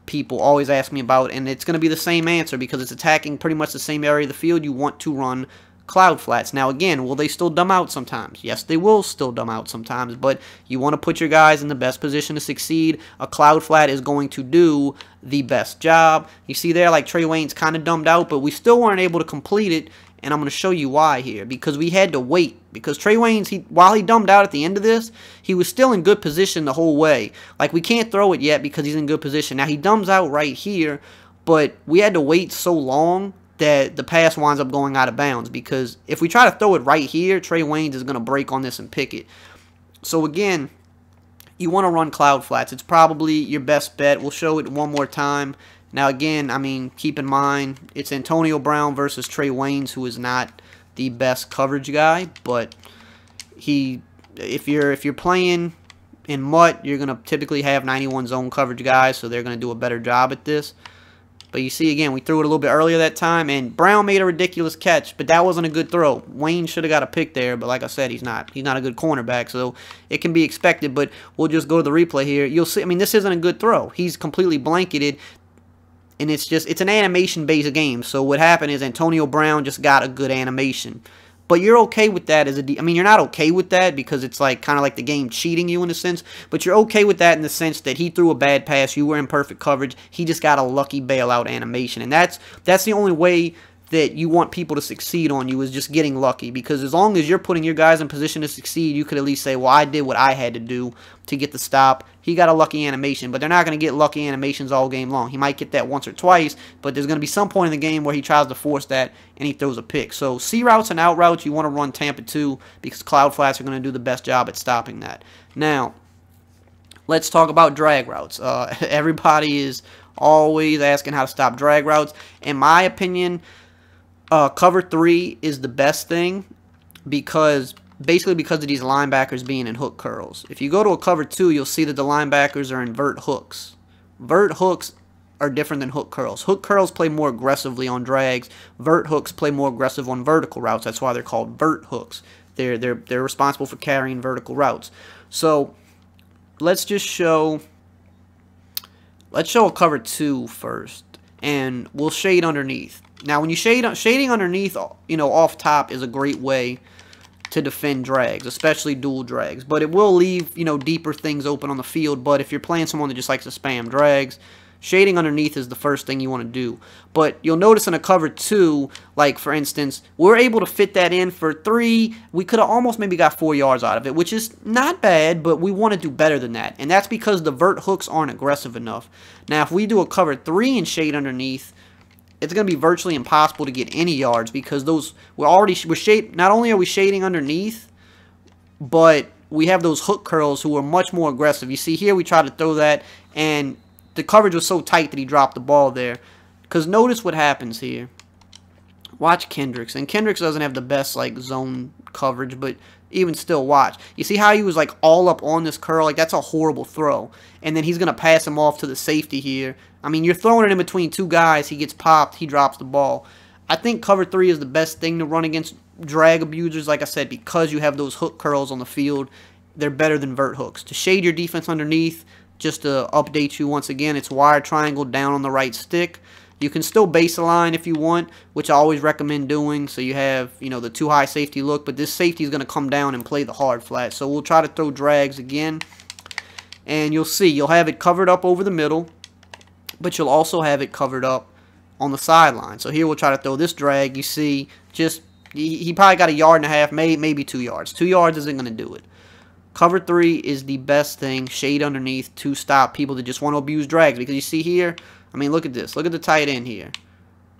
people always ask me about, and it's going to be the same answer because it's attacking pretty much the same area of the field. You want to run cloud flats. Now again, will they still dumb out sometimes? Yes, they will still dumb out sometimes, but you want to put your guys in the best position to succeed. A cloud flat is going to do the best job. You see there, like Trae Waynes kind of dumbed out, but we still weren't able to complete it, and I'm going to show you why here, because we had to wait. Because Trae Waynes, while he dumbed out at the end of this, he was still in good position the whole way. Like, we can't throw it yet because he's in good position. Now, he dumbs out right here, but we had to wait so long that the pass winds up going out of bounds, because if we try to throw it right here, Trae Waynes is going to break on this and pick it. So again, you want to run cloud flats. It's probably your best bet. We'll show it one more time. Now again, I mean, keep in mind, it's Antonio Brown versus Trae Waynes, who is not the best coverage guy, but if you're playing in MUT, you're going to typically have 91 zone coverage guys, so they're going to do a better job at this. But you see, again, we threw it a little bit earlier that time, and Brown made a ridiculous catch, but that wasn't a good throw. Wayne should have got a pick there, but like I said, he's not. He's not a good cornerback, so it can be expected, but we'll just go to the replay here. You'll see, I mean, this isn't a good throw. He's completely blanketed, and it's an animation-based game, so what happened is Antonio Brown just got a good animation. But you're okay with that as I mean, you're not okay with that because it's like kind of like the game cheating you in a sense, but you're okay with that in the sense that he threw a bad pass, you were in perfect coverage, he just got a lucky bailout animation, and that's the only way that you want people to succeed on you, is just getting lucky, because as long as you're putting your guys in position to succeed, you could at least say, well, I did what I had to do to get the stop. He got a lucky animation, but they're not going to get lucky animations all game long. He might get that once or twice, but there's going to be some point in the game where he tries to force that and he throws a pick. So C routes and out routes, you want to run Tampa 2 because Cloud Flats are going to do the best job at stopping that. Now, let's talk about drag routes. Everybody is always asking how to stop drag routes. In my opinion, cover 3 is the best thing basically because of these linebackers being in hook curls. If you go to a cover 2, you'll see that the linebackers are in vert hooks. Vert hooks are different than hook curls. Hook curls play more aggressively on drags. Vert hooks play more aggressive on vertical routes. That's why they're called vert hooks. They're responsible for carrying vertical routes. So let's show a cover 2 first, and we'll shade underneath. Now, when you shading underneath, off top is a great way to defend drags, especially dual drags. But it will leave, deeper things open on the field. But if you're playing someone that just likes to spam drags, shading underneath is the first thing you want to do. But you'll notice in a cover 2, like for instance, we're able to fit that in for 3. We could have almost maybe got 4 yards out of it, which is not bad, but we want to do better than that. And that's because the vert hooks aren't aggressive enough. Now, if we do a cover 3 and shade underneath, it's going to be virtually impossible to get any yards because not only are we shading underneath, but we have those hook curls who are much more aggressive. You see here we tried to throw that, and the coverage was so tight that he dropped the ball there. Because notice what happens here. Watch Kendricks, and Kendricks doesn't have the best zone coverage, but even still, watch. You see how he was all up on this curl? That's a horrible throw. And then he's going to pass him off to the safety here. I mean, you're throwing it in between 2 guys. He gets popped. He drops the ball. I think cover 3 is the best thing to run against drag abusers, like I said, because you have those hook curls on the field. They're better than vert hooks. To shade your defense underneath, just to update you once again, it's wire triangle down on the right stick. You can still base align if you want, which I always recommend doing, so you have, the too high safety look, but this safety is going to come down and play the hard flat. So we'll try to throw drags again, and you'll see, you'll have it covered up over the middle, but you'll also have it covered up on the sideline. So here we'll try to throw this drag. You see, he probably got 1.5 yards, maybe 2 yards. 2 yards isn't going to do it. Cover 3 is the best thing, shade underneath, to stop people that just want to abuse drags, because you see here, I mean, look at this. Look at the tight end here.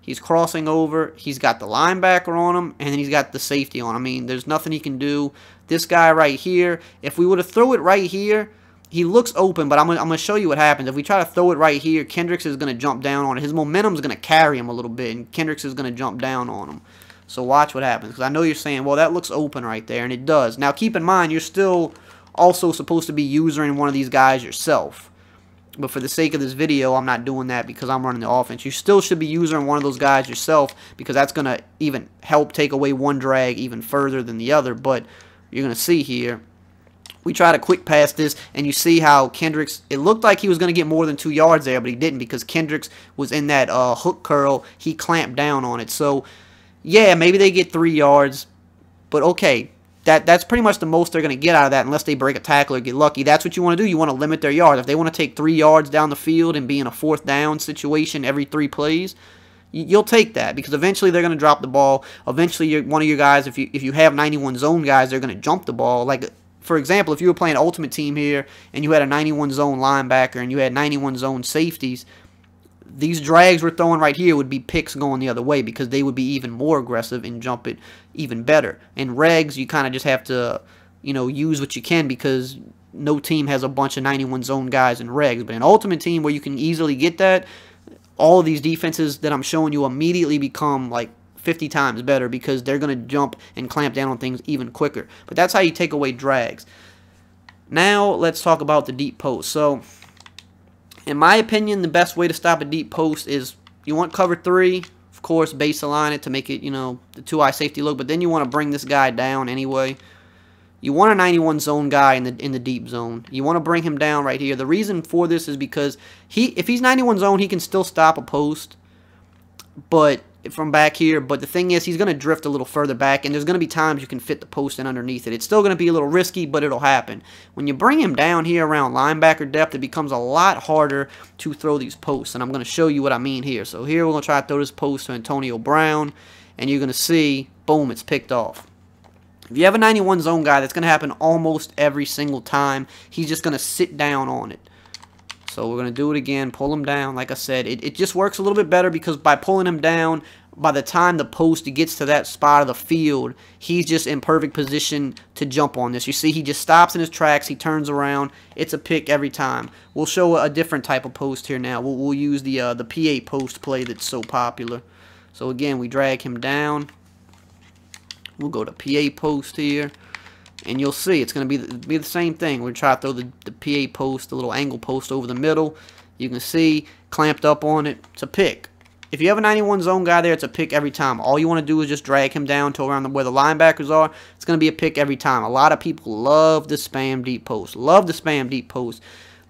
He's crossing over. He's got the linebacker on him, and then he's got the safety on him. I mean, there's nothing he can do. This guy right here, if we were to throw it right here, he looks open, but I'm gonna show you what happens. If we try to throw it right here, Kendricks is going to jump down on it. His momentum is going to carry him a little bit, and Kendricks is going to jump down on him. So watch what happens, because I know you're saying, well, that looks open right there, and it does. Now, keep in mind, you're still also supposed to be using one of these guys yourself. But for the sake of this video, I'm not doing that because I'm running the offense. You still should be using one of those guys yourself because that's going to even help take away one drag even further than the other. But you're going to see here, we try to quick pass this, and you see how Kendricks, it looked like he was going to get more than 2 yards there, but he didn't because Kendricks was in that hook curl. He clamped down on it. So, yeah, maybe they get 3 yards, but okay. That's pretty much the most they're going to get out of that unless they break a tackle or get lucky. That's what you want to do. You want to limit their yards. If they want to take 3 yards down the field and be in a 4th down situation every 3 plays, you'll take that because eventually they're going to drop the ball. Eventually, one of your guys, if you have 91 zone guys, they're going to jump the ball. Like, for example, if you were playing Ultimate Team here and you had a 91 zone linebacker and you had 91 zone safeties, these drags we're throwing right here would be picks going the other way because they would be even more aggressive and jump it even better. In regs, you kind of just have to, use what you can because no team has a bunch of 91 zone guys in regs. But in Ultimate Team, where you can easily get that, all of these defenses that I'm showing you immediately become like 50 times better because they're going to jump and clamp down on things even quicker. But that's how you take away drags. Now, let's talk about the deep post. So, in my opinion, the best way to stop a deep post is You want cover 3, of course, base align it to make it, you know, the 2-eye safety look, but then you want to bring this guy down anyway. You want a 91 zone guy in the deep zone. You want to bring him down right here. The reason for this is because if he's 91 zone, he can still stop a post, but from back here. But the thing is, he's going to drift a little further back, and there's going to be times you can fit the post in underneath it. It's still going to be a little risky, but it'll happen. When you bring him down here around linebacker depth, it becomes a lot harder to throw these posts, and I'm going to show you what I mean here. So here we're going to try to throw this post to Antonio Brown, and you're going to see, boom, it's picked off. If you have a 91 zone guy, that's going to happen almost every single time. He's just going to sit down on it. So we're going to do it again, pull him down. Like I said, it just works a little bit better because by pulling him down, by the time the post gets to that spot of the field, he's just in perfect position to jump on this. You see, he just stops in his tracks. He turns around. It's a pick every time. We'll show a different type of post here now. We'll use the PA post play that's so popular. So again, we drag him down. We'll go to PA post here, and you'll see it's going to be the same thing. We'll try to throw the PA post, the little angle post over the middle. You can see, clamped up on it, it's a pick. If you have a 91 zone guy there, it's a pick every time. All you want to do is just drag him down to around where the linebackers are. It's going to be a pick every time. A lot of people love the spam deep post. Love the spam deep post.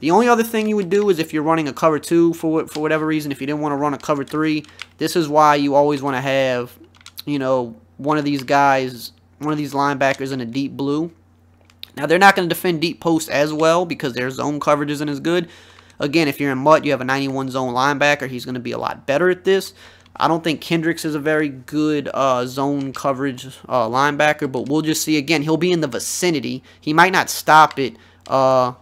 The only other thing you would do is if you're running a cover 2 for whatever reason, if you didn't want to run a cover 3, this is why you always want to have, you know, one of these guys, one of these linebackers in a deep blue. Now, they're not going to defend deep post as well because their zone coverage isn't as good. Again, if you're in MUT, you have a 91 zone linebacker. He's going to be a lot better at this. I don't think Kendricks is a very good zone coverage linebacker, but we'll just see. Again, he'll be in the vicinity. He might not stop it. Well,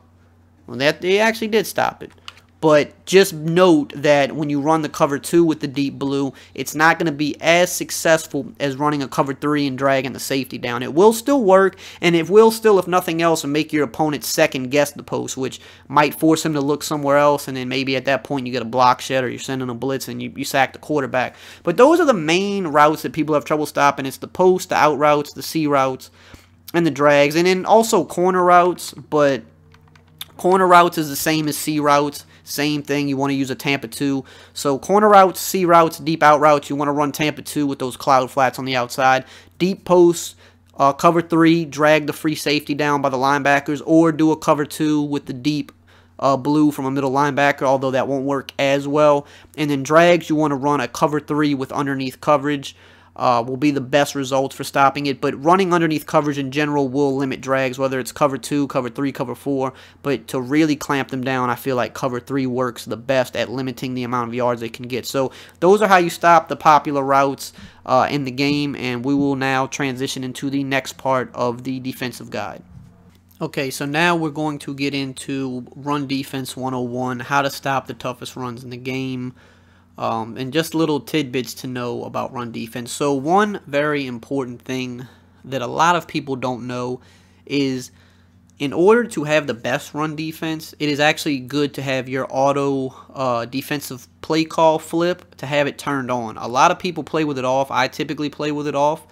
he actually did stop it. But just note that when you run the cover 2 with the deep blue, it's not going to be as successful as running a cover 3 and dragging the safety down. It will still work, and it will still, if nothing else, make your opponent second guess the post, which might force him to look somewhere else, and then maybe at that point you get a block shed or you're sending a blitz and you sack the quarterback. But those are the main routes that people have trouble stopping. It's the post, the out routes, the C routes, and the drags, and then also corner routes, but corner routes is the same as C routes. Same thing, you want to use a Tampa 2. So corner routes, C routes, deep out routes, you want to run Tampa 2 with those cloud flats on the outside. Deep posts, cover 3, drag the free safety down by the linebackers, or do a cover 2 with the deep blue from a middle linebacker, although that won't work as well. And then drags, you want to run a cover 3 with underneath coverage. Will be the best results for stopping it, but running underneath coverage in general will limit drags, whether it's cover 2, cover 3, cover 4, but to really clamp them down, I feel like cover 3 works the best at limiting the amount of yards they can get. So those are how you stop the popular routes in the game, and we will now transition into the next part of the defensive guide. Okay, so now we're going to get into Run Defense 101, how to stop the toughest runs in the game. And just little tidbits to know about run defense. So one very important thing that a lot of people don't know is in order to have the best run defense, it is actually good to have your auto defensive play call flip, to have it turned on. A lot of people play with it off. I typically play with it off.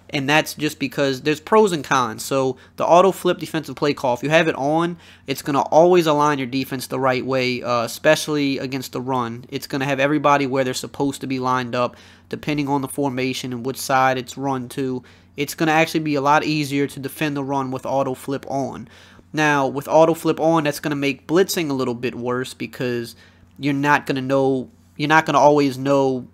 And that's just because there's pros and cons. So the auto flip defensive play call, if you have it on, it's going to always align your defense the right way, especially against the run. It's going to have everybody where they're supposed to be lined up, depending on the formation and which side it's run to. It's going to actually be a lot easier to defend the run with auto flip on. Now, with auto flip on, that's going to make blitzing a little bit worse because you're not going to always know,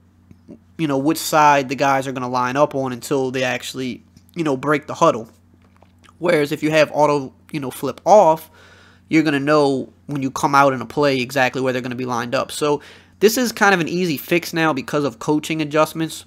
you know, which side the guys are going to line up on until they actually, you know, break the huddle. Whereas if you have auto, you know, flip off, you're going to know when you come out in a play exactly where they're going to be lined up. So this is kind of an easy fix now because of coaching adjustments.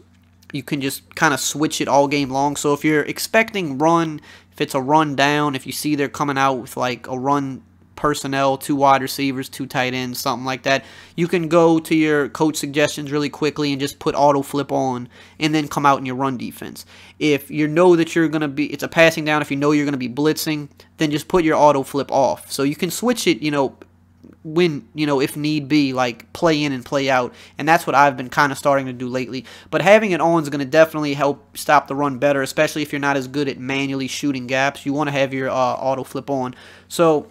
You can just kind of switch it all game long. So if you're expecting run, if it's a run down, if you see they're coming out with like a run personnel, 2 wide receivers, 2 tight ends, something like that, you can go to your coach suggestions really quickly and just put auto flip on and then come out in your run defense. If you know that you're going to be, it's a passing down, if you know you're going to be blitzing, then just put your auto flip off. So you can switch it, you know, when, you know, if need be, like play in and play out, and that's what I've been kind of starting to do lately. But having it on is going to definitely help stop the run better, especially if you're not as good at manually shooting gaps. You want to have your auto flip on. So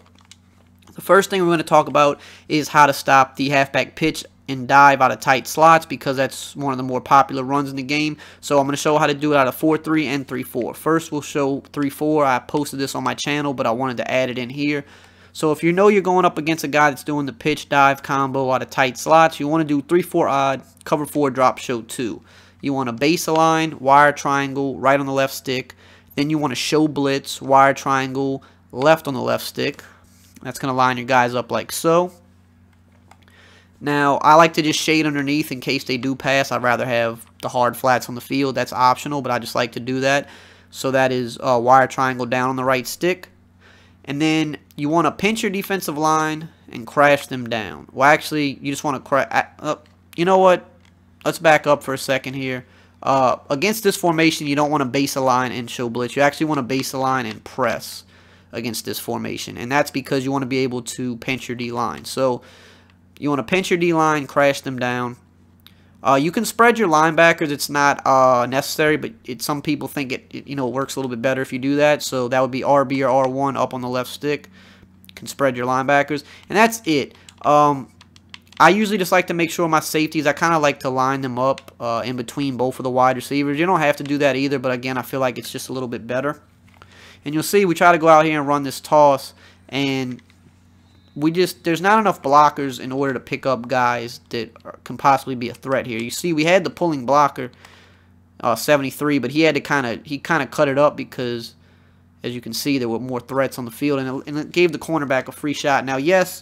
the first thing we're going to talk about is how to stop the halfback pitch and dive out of tight slots because that's one of the more popular runs in the game. So I'm going to show how to do it out of 4-3 and 3-4. First, we'll show 3-4. I posted this on my channel, but I wanted to add it in here. So if you know you're going up against a guy that's doing the pitch dive combo out of tight slots, you want to do 3-4 odd, cover 4, drop, show 2. You want to base align, wire triangle, right on the left stick. Then you want to show blitz, wire triangle, left on the left stick. That's going to line your guys up like so. Now, I like to just shade underneath in case they do pass. I'd rather have the hard flats on the field. That's optional, but I just like to do that. So that is wire triangle down on the right stick. And then you want to pinch your defensive line and crash them down. Well, actually, you just want to you know what? Let's back up for a second here. Against this formation, you don't want to base align and show blitz. You actually want to base align and press against this formation. And that's because you want to be able to pinch your D-line. So you want to pinch your D-line, crash them down. You can spread your linebackers. It's not necessary, but some people think it works a little bit better if you do that. So that would be RB or R1 up on the left stick. You can spread your linebackers. And that's it. I usually just like to make sure my safeties, I kind of like to line them up in between both of the wide receivers. You don't have to do that either, but again, I feel like it's just a little bit better. And you'll see we try to go out here and run this toss, and there's not enough blockers in order to pick up guys that can possibly be a threat here. You see, we had the pulling blocker, 73, but he kind of cut it up because, as you can see, there were more threats on the field, and it gave the cornerback a free shot. Now, yes,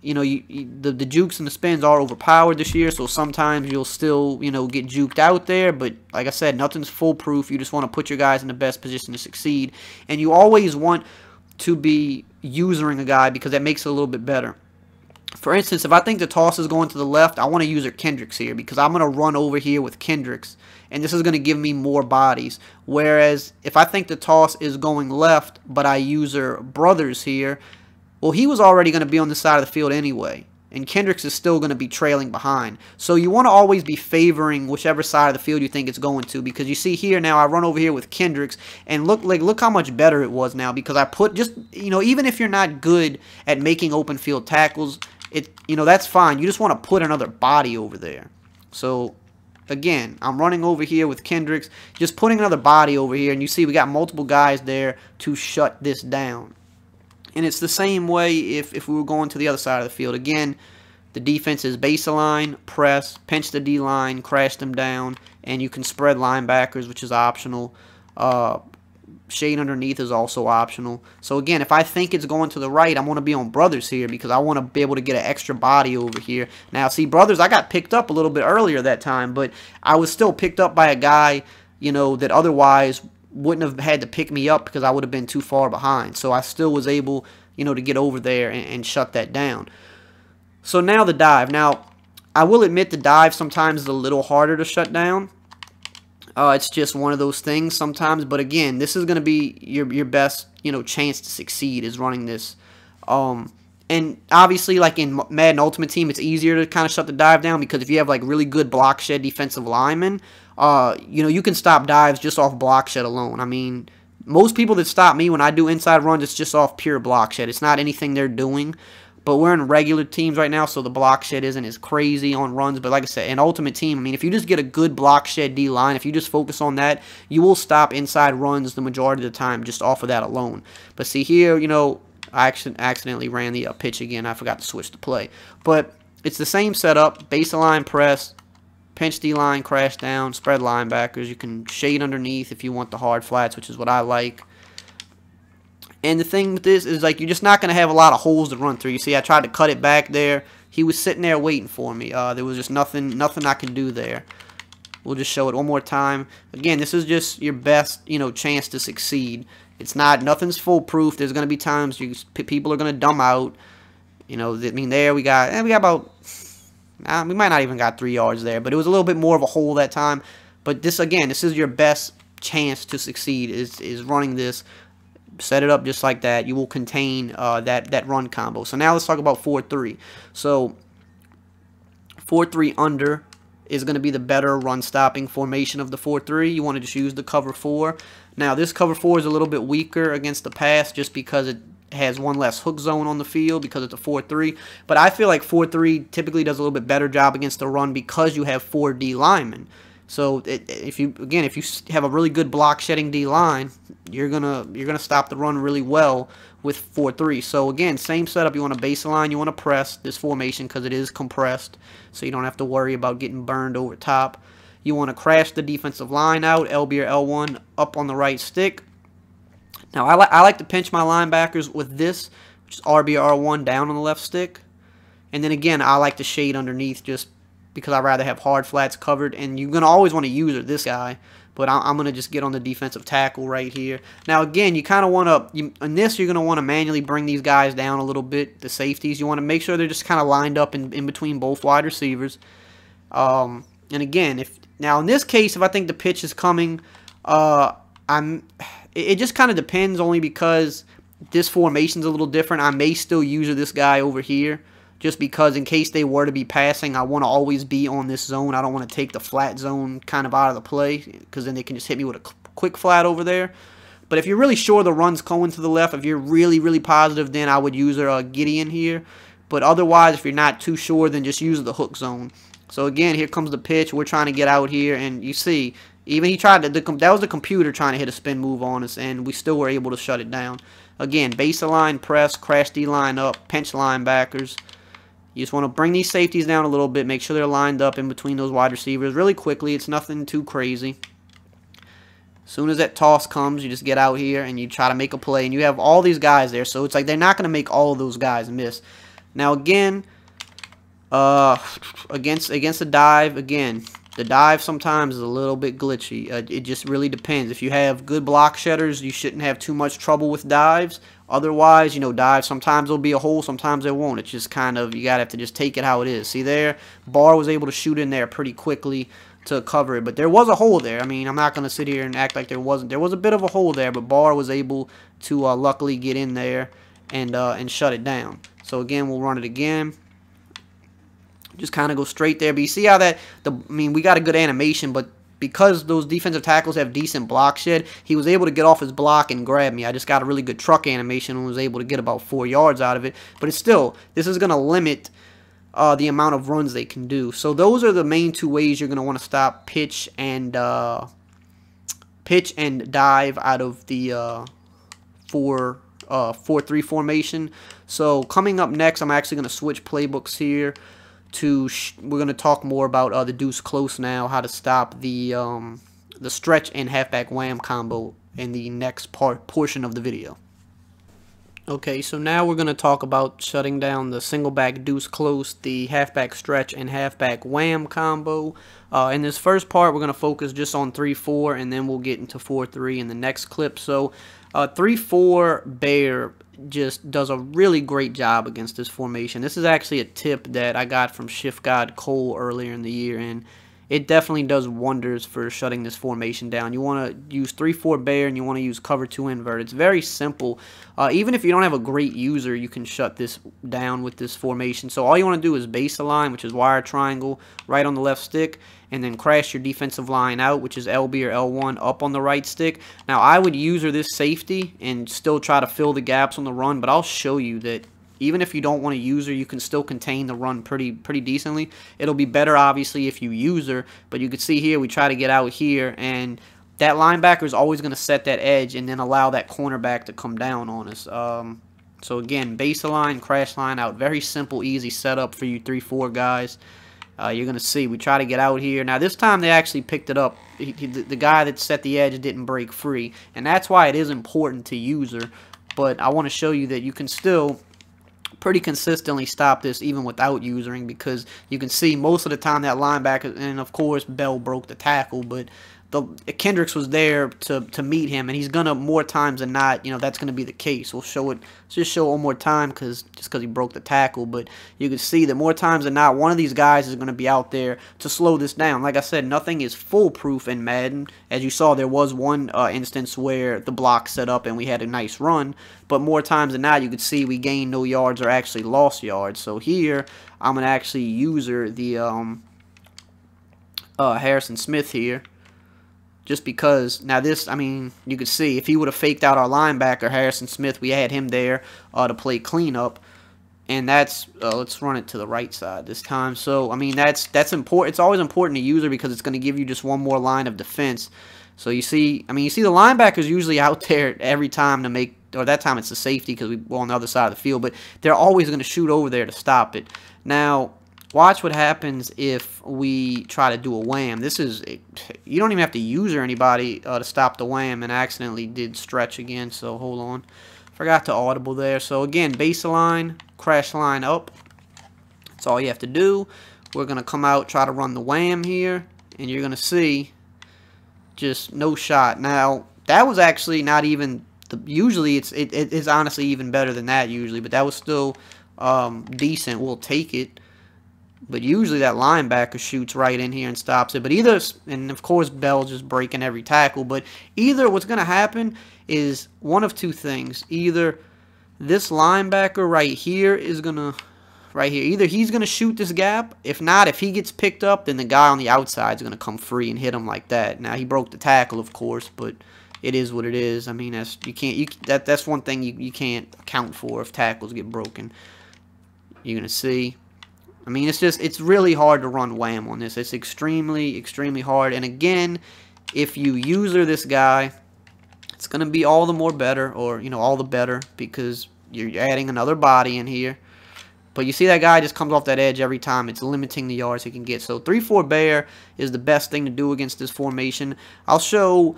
the jukes and the spins are overpowered this year, so sometimes you'll still, get juked out there, but like I said, nothing's foolproof. You just want to put your guys in the best position to succeed, and you always want to be usering a guy because that makes it a little bit better. For instance, if I think the toss is going to the left, I want to use Kendricks here because I'm going to run over here with Kendricks, and this is going to give me more bodies. Whereas if I think the toss is going left, but I use Brothers here, well, he was already going to be on the side of the field anyway, and Kendricks is still going to be trailing behind. So you want to always be favoring whichever side of the field you think it's going to, because you see here now I run over here with Kendricks, and look how much better it was now because I put even if you're not good at making open field tackles, that's fine. You just want to put another body over there. So again, I'm running over here with Kendricks, just putting another body over here, and you see we got multiple guys there to shut this down. And it's the same way if we were going to the other side of the field. Again, the defense is base align, press, pinch the D-line, crash them down, and you can spread linebackers, which is optional. Shade underneath is also optional. So again, if I think it's going to the right, I'm going to be on Brothers here because I want to be able to get an extra body over here. Now, see, Brothers, I got picked up a little bit earlier that time, but I was still picked up by a guy, that otherwise wouldn't have had to pick me up because I would have been too far behind. So I still was able, to get over there and shut that down. So now the dive. Now, I will admit the dive sometimes is a little harder to shut down. It's just one of those things sometimes. But again, this is going to be your best, chance to succeed is running this. And obviously, like in Madden Ultimate Team, it's easier to kind of shut the dive down because if you have like really good block shed defensive linemen, you can stop dives just off block shed alone. I mean, most people that stop me when I do inside runs, it's just off pure block shed. It's not anything they're doing. But we're in regular teams right now, so the block shed isn't as crazy on runs. But like I said, in Ultimate Team, I mean, if you just get a good block shed D-line, if you just focus on that, you will stop inside runs the majority of the time just off of that alone. But see here, I accidentally ran the pitch again. I forgot to switch the play. But it's the same setup, base align press, pinch D-line, crash down, spread linebackers. You can shade underneath if you want the hard flats, which is what I like. And the thing with this is, like, you're just not going to have a lot of holes to run through. You see, I tried to cut it back there. He was sitting there waiting for me. There was just nothing I could do there. We'll just show it one more time. Again, this is just your best, chance to succeed. It's nothing's foolproof. There's going to be times people are going to dumb out. I mean, there we got about, we might not even got 3 yards there, but it was a little bit more of a hole that time. But this is your best chance to succeed is running this. Set it up just like that. You will contain that run combo. So now let's talk about 4-3. So 4-3 under is going to be the better run stopping formation of the 4-3. You want to just use the cover 4. Now this cover 4 is a little bit weaker against the pass just because has one less hook zone on the field because it's a 4-3. But I feel like 4-3 typically does a little bit better job against the run because you have 4 D linemen. So if you have a really good block shedding D line, you're gonna stop the run really well with 4-3. So again, same setup. You want a base line, you want to press this formation because it is compressed, so you don't have to worry about getting burned over top. You want to crash the defensive line out, LB or L1 up on the right stick. Now I like to pinch my linebackers with this, which is RB or R1 down on the left stick, and then again I like to shade underneath just because I'd rather have hard flats covered, and you're going to always want to use this guy, but I'm going to just get on the defensive tackle right here. Now, again, you kind of want to, in this, you're going to want to manually bring these guys down a little bit, the safeties. You want to make sure they're just kind of lined up in between both wide receivers. And again, now in this case, if I think the pitch is coming, it just kind of depends only because this formation's a little different. I may still use this guy over here, just because in case they were to be passing, I want to always be on this zone. I don't want to take the flat zone kind of out of the play because then they can just hit me with a quick flat over there. But if you're really sure the run's going to the left, if you're really, really positive, then I would use Gideon here. But otherwise, if you're not too sure, then just use the hook zone. So again, here comes the pitch. We're trying to get out here, and you see, even he tried to, that was the computer trying to hit a spin move on us, and we still were able to shut it down. Again, base line, press, crash D-line up, pinch linebackers. You just want to bring these safeties down a little bit, make sure they're lined up in between those wide receivers really quickly. It's nothing too crazy. As soon as that toss comes, you just get out here and you try to make a play, and you have all these guys there, so it's like they're not going to make all of those guys miss. Now again, against the dive, again, the dive sometimes is a little bit glitchy. It just really depends. If you have good block shedders, you shouldn't have too much trouble with dives. Otherwise, dives, sometimes there'll be a hole, sometimes there won't. It's just kind of, you gotta have to just take it how it is. See there, Barr was able to shoot in there pretty quickly to cover it, but there was a hole there. I mean, I'm not gonna sit here and act like there wasn't. There was a bit of a hole there, but Barr was able to luckily get in there and shut it down. So again, we'll run it again. Just kind of go straight there. But you see how that, we got a good animation, but because those defensive tackles have decent block shed, he was able to get off his block and grab me. I just got a really good truck animation and was able to get about 4 yards out of it. But it's still, this is going to limit the amount of runs they can do. So those are the main two ways you're going to want to stop pitch and dive out of the 4-3 formation. So coming up next, I'm actually going to switch playbooks here. We're going to talk more about the deuce close now, how to stop the stretch and halfback wham combo in the next portion of the video. Okay, so now we're going to talk about shutting down the single back deuce close, the halfback stretch, and halfback wham combo. In this first part, we're going to focus just on 3-4, and then we'll get into 4-3 in the next clip. So 3-4 bear just does a really great job against this formation. This is actually a tip that I got from Shift God Cole earlier in the year, and it definitely does wonders for shutting this formation down. You want to use 3-4 bear, and you want to use cover 2 invert. It's very simple. Even if you don't have a great user, you can shut this down with this formation. So all you want to do is base the line, which is wire triangle, right on the left stick, and then crash your defensive line out, which is LB or L1, up on the right stick. Now, I would user this safety and still try to fill the gaps on the run, but I'll show you that even if you don't want to use her, you can still contain the run pretty decently. It'll be better, obviously, if you use her, but you can see here, we try to get out here, and that linebacker is always going to set that edge and then allow that cornerback to come down on us. So again, base the line, crash line out. Very simple, easy setup for you 3-4 guys. You're going to see, we try to get out here. Now, this time they actually picked it up. The guy that set the edge didn't break free, and that's why it is important to use her. But I want to show you that you can still pretty consistently stop this even without using, because you can see most of the time that linebacker, and of course Bell broke the tackle, but Kendricks was there to meet him, and he's gonna, more times than not, that's gonna be the case. We'll show it, just show it one more time, just because he broke the tackle. But you can see that more times than not, one of these guys is gonna be out there to slow this down. Like I said, nothing is foolproof in Madden. As you saw, there was one instance where the block set up and we had a nice run, but more times than not, you could see we gained no yards or actually lost yards. So here, I'm gonna actually use the Harrison Smith here. just because. Now this, I mean, you could see if he would have faked out our linebacker, Harrison Smith, we had him there to play cleanup. And that's, let's run it to the right side this time. So, I mean, that's important. It's always important to use her because it's going to give you just one more line of defense. So you see, I mean, you see the linebackers usually out there every time to make, or that time it's the safety because we're on the other side of the field, but they're always going to shoot over there to stop it. Now, watch what happens if we try to do a wham. This is, you don't even have to use or anybody to stop the wham, and I accidentally did stretch again, so hold on. Forgot to audible there. So again, baseline, crash line up. That's all you have to do. We're going to come out, try to run the wham here, and you're going to see just no shot. Now, that was actually not even, usually it is honestly even better than that usually, but that was still decent. We'll take it. But usually that linebacker shoots right in here and stops it. But either, and of course Bell's just breaking every tackle, but either what's going to happen is one of two things. Either this linebacker right here is going to, either he's going to shoot this gap. If not, if he gets picked up, then the guy on the outside is going to come free and hit him like that. Now, he broke the tackle, of course, but it is what it is. I mean, that's one thing you can't account for if tackles get broken. You're going to see. I mean, it's really hard to run wham on this. It's extremely, extremely hard. And again, if you user this guy, it's going to be all the more better, or, you know, all the better, because you're adding another body in here. But you see that guy just comes off that edge every time. It's limiting the yards he can get. So 3-4 bear is the best thing to do against this formation. I'll show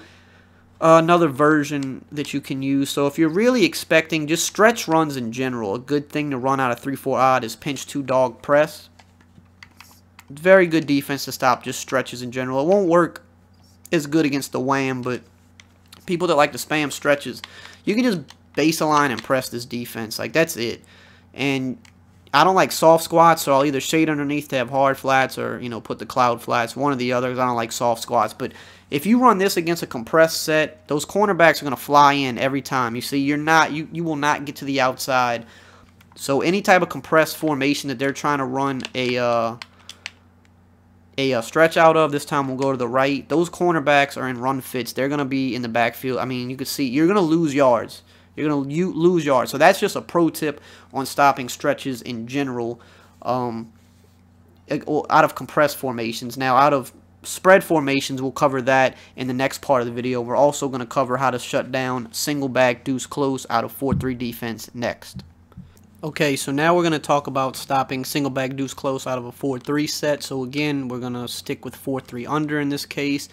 another version that you can use. So if you're really expecting just stretch runs in general, a good thing to run out of 3-4 odd is pinch 2 dog press. Very good defense to stop just stretches in general. It won't work as good against the wham, but people that like to spam stretches, you can just baseline and press this defense. Like, that's it. And I don't like soft squats, so I'll either shade underneath to have hard flats or, you know, put the cloud flats, one or the other, because I don't like soft squats. But if you run this against a compressed set, those cornerbacks are going to fly in every time. You see, you will not get to the outside. So any type of compressed formation that they're trying to run a stretch out of, this time we'll go to the right. Those cornerbacks are in run fits. They're going to be in the backfield. I mean, you can see, you're going to lose yards. You're going to lose yards. So that's just a pro tip on stopping stretches in general out of compressed formations. Now, out of spread formations, we'll cover that in the next part of the video. We're also going to cover how to shut down single back deuce close out of 4-3 defense next. Okay, so now we're going to talk about stopping single back deuce close out of a 4-3 set. So again, we're going to stick with 4-3 under in this case.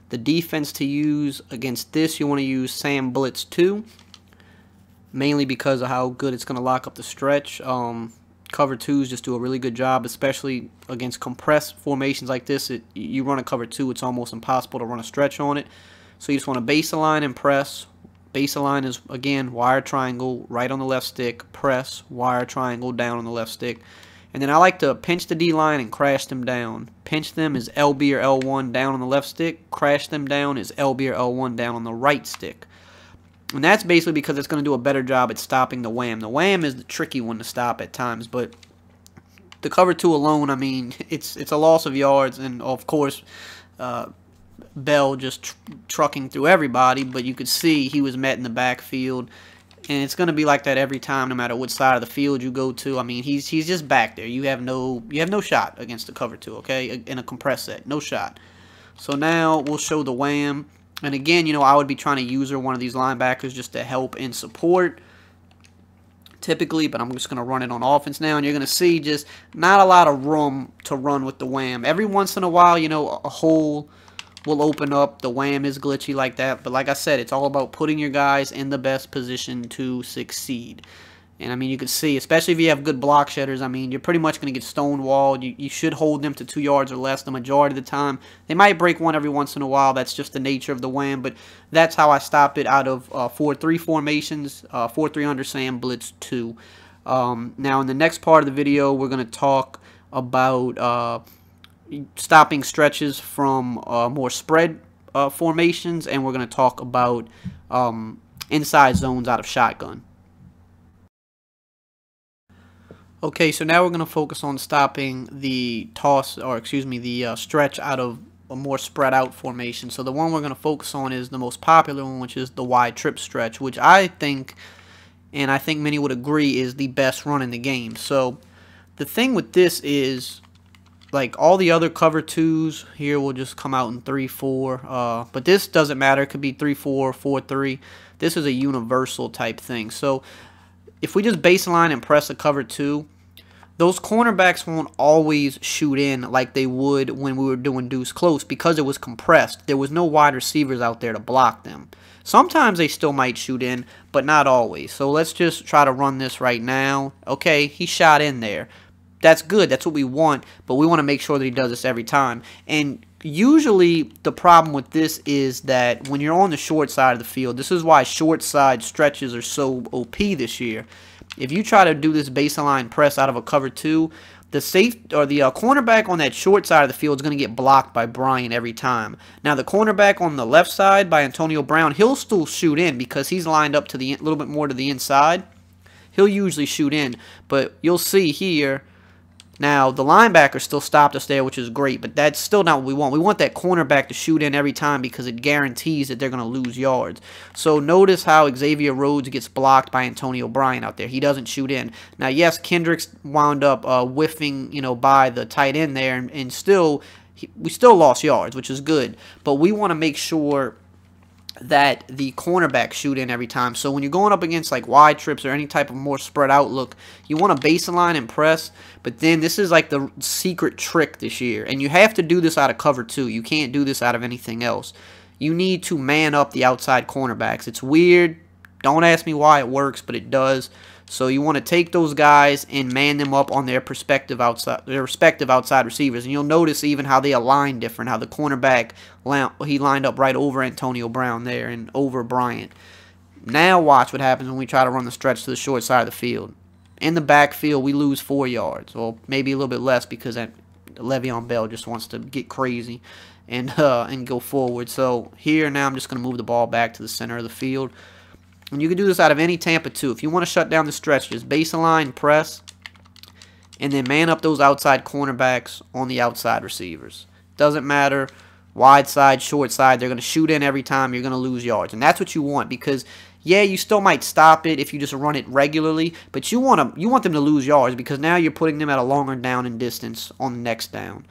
The defense to use against this, you want to use Sam Blitz 2. Mainly because of how good it's going to lock up the stretch. Cover 2s just do a really good job, especially against compressed formations like this. You run a cover 2, it's almost impossible to run a stretch on it. So you just want to baseline and press. Baseline is, again, wire triangle right on the left stick, press, wire triangle down on the left stick. And then I like to pinch the D-line and crash them down. Pinch them is LB or L1 down on the left stick. Crash them down is LB or L1 down on the right stick. And that's basically because it's going to do a better job at stopping the wham. The wham is the tricky one to stop at times, but the cover 2 alone, I mean, it's a loss of yards, and of course, Bell just trucking through everybody, but you could see he was met in the backfield, and it's going to be like that every time, no matter what side of the field you go to. I mean, he's just back there. You have no shot against the cover 2, okay, in a compressed set, no shot. So now we'll show the wham. And again, you know, I would be trying to use one of these linebackers just to help and support typically, but I'm just going to run it on offense now, and you're going to see just not a lot of room to run with the wham. Every once in a while, you know, a hole will open up. The wham is glitchy like that, but like I said, it's all about putting your guys in the best position to succeed. And I mean, you can see, especially if you have good block shedders, I mean, you're pretty much going to get stonewalled. You should hold them to 2 yards or less the majority of the time. They might break one every once in a while. That's just the nature of the wham. But that's how I stop it out of 4-3 formations, 4-3 under Sam Blitz 2. Now, in the next part of the video, we're going to talk about stopping stretches from more spread formations. And we're going to talk about inside zones out of shotgun. Okay, so now we're going to focus on stopping the toss, or excuse me, the stretch out of a more spread out formation. So the one we're going to focus on is the most popular one, which is the wide trip stretch, which I think, and I think many would agree, is the best run in the game. So the thing with this is, like all the other cover 2s here will just come out in 3-4, but this doesn't matter. It could be 3-4, 4-3. This is a universal type thing. So if we just baseline and press a cover 2, those cornerbacks won't always shoot in like they would when we were doing deuce close because it was compressed. There was no wide receivers out there to block them. Sometimes they still might shoot in, but not always. So let's just try to run this right now. Okay, he shot in there. That's good. That's what we want, but we want to make sure that he does this every time. And usually the problem with this is that when you're on the short side of the field, this is why short side stretches are so OP this year. If you try to do this baseline press out of a cover 2, the cornerback on that short side of the field is going to get blocked by Bryant every time. Now the cornerback on the left side by Antonio Brown, he'll still shoot in because he's lined up to the little bit more to the inside. He'll usually shoot in, but you'll see here. Now, the linebacker still stopped us there, which is great, but that's still not what we want. We want that cornerback to shoot in every time because it guarantees that they're going to lose yards. So notice how Xavier Rhodes gets blocked by Antonio Bryant out there. He doesn't shoot in. Now, yes, Kendricks wound up whiffing, by the tight end there, and still, we still lost yards, which is good. But we want to make sure that the cornerback shoot in every time. So when you're going up against like wide trips or any type of more spread out look, you want to baseline and press, but then this is like the secret trick this year. And you have to do this out of cover 2. You can't do this out of anything else. You need to man up the outside cornerbacks. It's weird. Don't ask me why it works, but it does. So you want to take those guys and man them up on their respective outside receivers. And you'll notice even how they align different, how the cornerback, he lined up right over Antonio Brown there and over Bryant. Now watch what happens when we try to run the stretch to the short side of the field. In the backfield, we lose 4 yards. Well, maybe a little bit less because Le'Veon Bell just wants to get crazy and go forward. So here now I'm just going to move the ball back to the center of the field. And you can do this out of any Tampa 2. If you want to shut down the stretch, just baseline, press, and then man up those outside cornerbacks on the outside receivers. Doesn't matter, wide side, short side, they're going to shoot in every time. You're going to lose yards. And that's what you want because, yeah, you still might stop it if you just run it regularly, but you want them to lose yards because now you're putting them at a longer down and distance on the next down.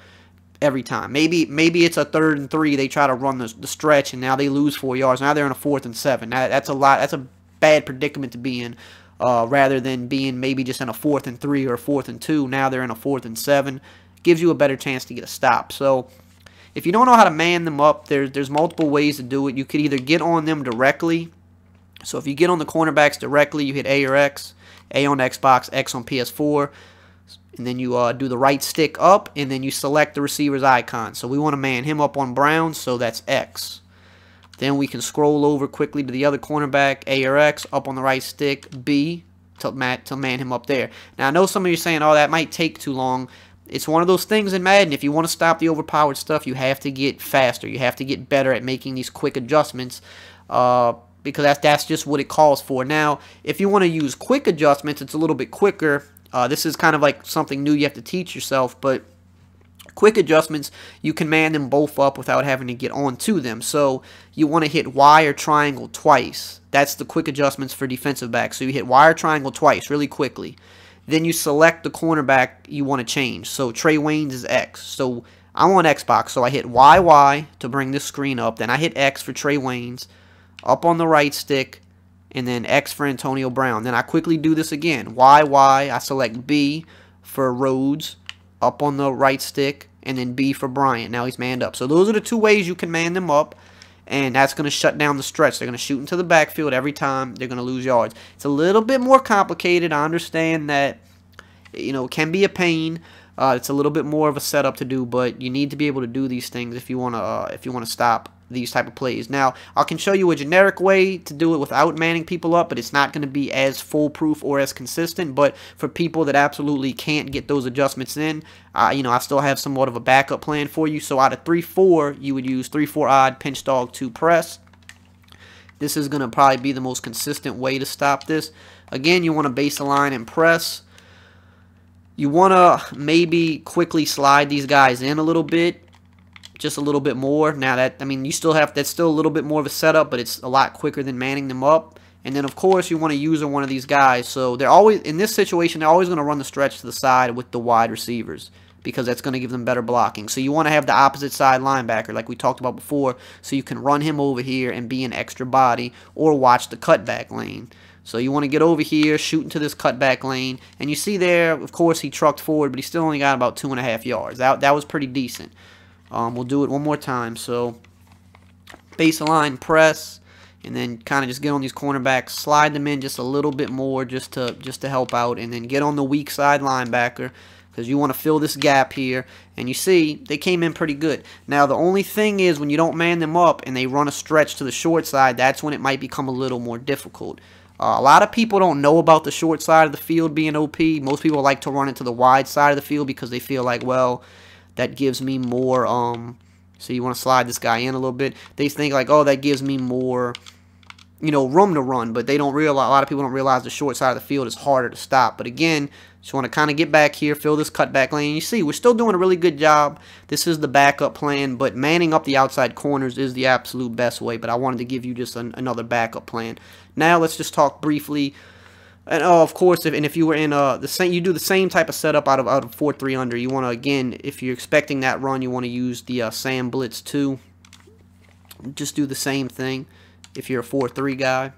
Every time. Maybe it's a 3rd and 3. They try to run the stretch, and now they lose 4 yards. Now they're in a 4th and 7. That's a lot. That's a bad predicament to be in. Rather than being maybe just in a 4th and 3 or a 4th and 2. Now they're in a 4th and 7. Gives you a better chance to get a stop. So if you don't know how to man them up, there's multiple ways to do it. You could either get on them directly. So if you get on the cornerbacks directly, you hit A or X. A on Xbox, X on PS4. And then you do the right stick up, and then you select the receiver's icon. So we want to man him up on Brown, so that's X. Then we can scroll over quickly to the other cornerback, A or X, up on the right stick, B, to man him up there. Now, I know some of you are saying, oh, that might take too long. It's one of those things in Madden. If you want to stop the overpowered stuff, you have to get faster. You have to get better at making these quick adjustments because that's just what it calls for. Now, if you want to use quick adjustments, it's a little bit quicker. This is kind of like something new you have to teach yourself, but quick adjustments, you can man them both up without having to get onto them. So you want to hit Y or triangle twice. That's the quick adjustments for defensive backs. So you hit Y or triangle twice really quickly. Then you select the cornerback you want to change. So Trey Waynes is X. So I'm on Xbox, so I hit YY to bring this screen up. Then I hit X for Trey Waynes, up on the right stick, and then X for Antonio Brown. Then I quickly do this again. YY, I select B for Rhodes, up on the right stick, and then B for Bryant. Now he's manned up. So those are the 2 ways you can man them up, and that's going to shut down the stretch. They're going to shoot into the backfield every time. They're going to lose yards. It's a little bit more complicated. I understand that, it can be a pain. It's a little bit more of a setup to do, but you need to be able to do these things if you want to stop these type of plays. Now, I can show you a generic way to do it without manning people up, but it's not going to be as foolproof or as consistent. But for people that absolutely can't get those adjustments in, I still have somewhat of a backup plan for you. So out of 3-4, you would use 3-4 odd, pinch dog, 2 press. This is going to probably be the most consistent way to stop this. Again, you want to baseline and press. You want to maybe quickly slide these guys in a little bit. just a little bit more. Now that, I mean, you still have, that's still a little bit more of a setup, but it's a lot quicker than manning them up. And then, of course, you want to use one of these guys. So they're always, in this situation, they're always going to run the stretch to the side with the wide receivers, because that's going to give them better blocking. So you want to have the opposite side linebacker, like we talked about before, so you can run him over here and be an extra body, or watch the cutback lane. So you want to get over here, shoot into this cutback lane, and you see there, of course, he trucked forward, but he still only got about 2.5 yards. That was pretty decent. We'll do it one more time. So baseline press, and then kind of just get on these cornerbacks, slide them in just a little bit more, just to help out, and then get on the weak side linebacker, because you want to fill this gap here. And you see, they came in pretty good. Now, the only thing is, when you don't man them up and they run a stretch to the short side, that's when it might become a little more difficult. A lot of people don't know about the short side of the field being OP. Most people like to run it to the wide side of the field because they feel like, well, that gives me more, so you want to slide this guy in a little bit. They think like, oh, that gives me more, you know, room to run, but they don't realize, a lot of people don't realize the short side of the field is harder to stop. But again, just want to kind of get back here, fill this cutback lane. You see, we're still doing a really good job. This is the backup plan, but manning up the outside corners is the absolute best way. But I wanted to give you just another backup plan. Now let's just talk briefly. And of course, if you were in the same, you do the same type of setup out of 4-3 under. You want to, again, if you're expecting that run, you want to use the Sam Blitz 2. Just do the same thing if you're a 4-3 guy.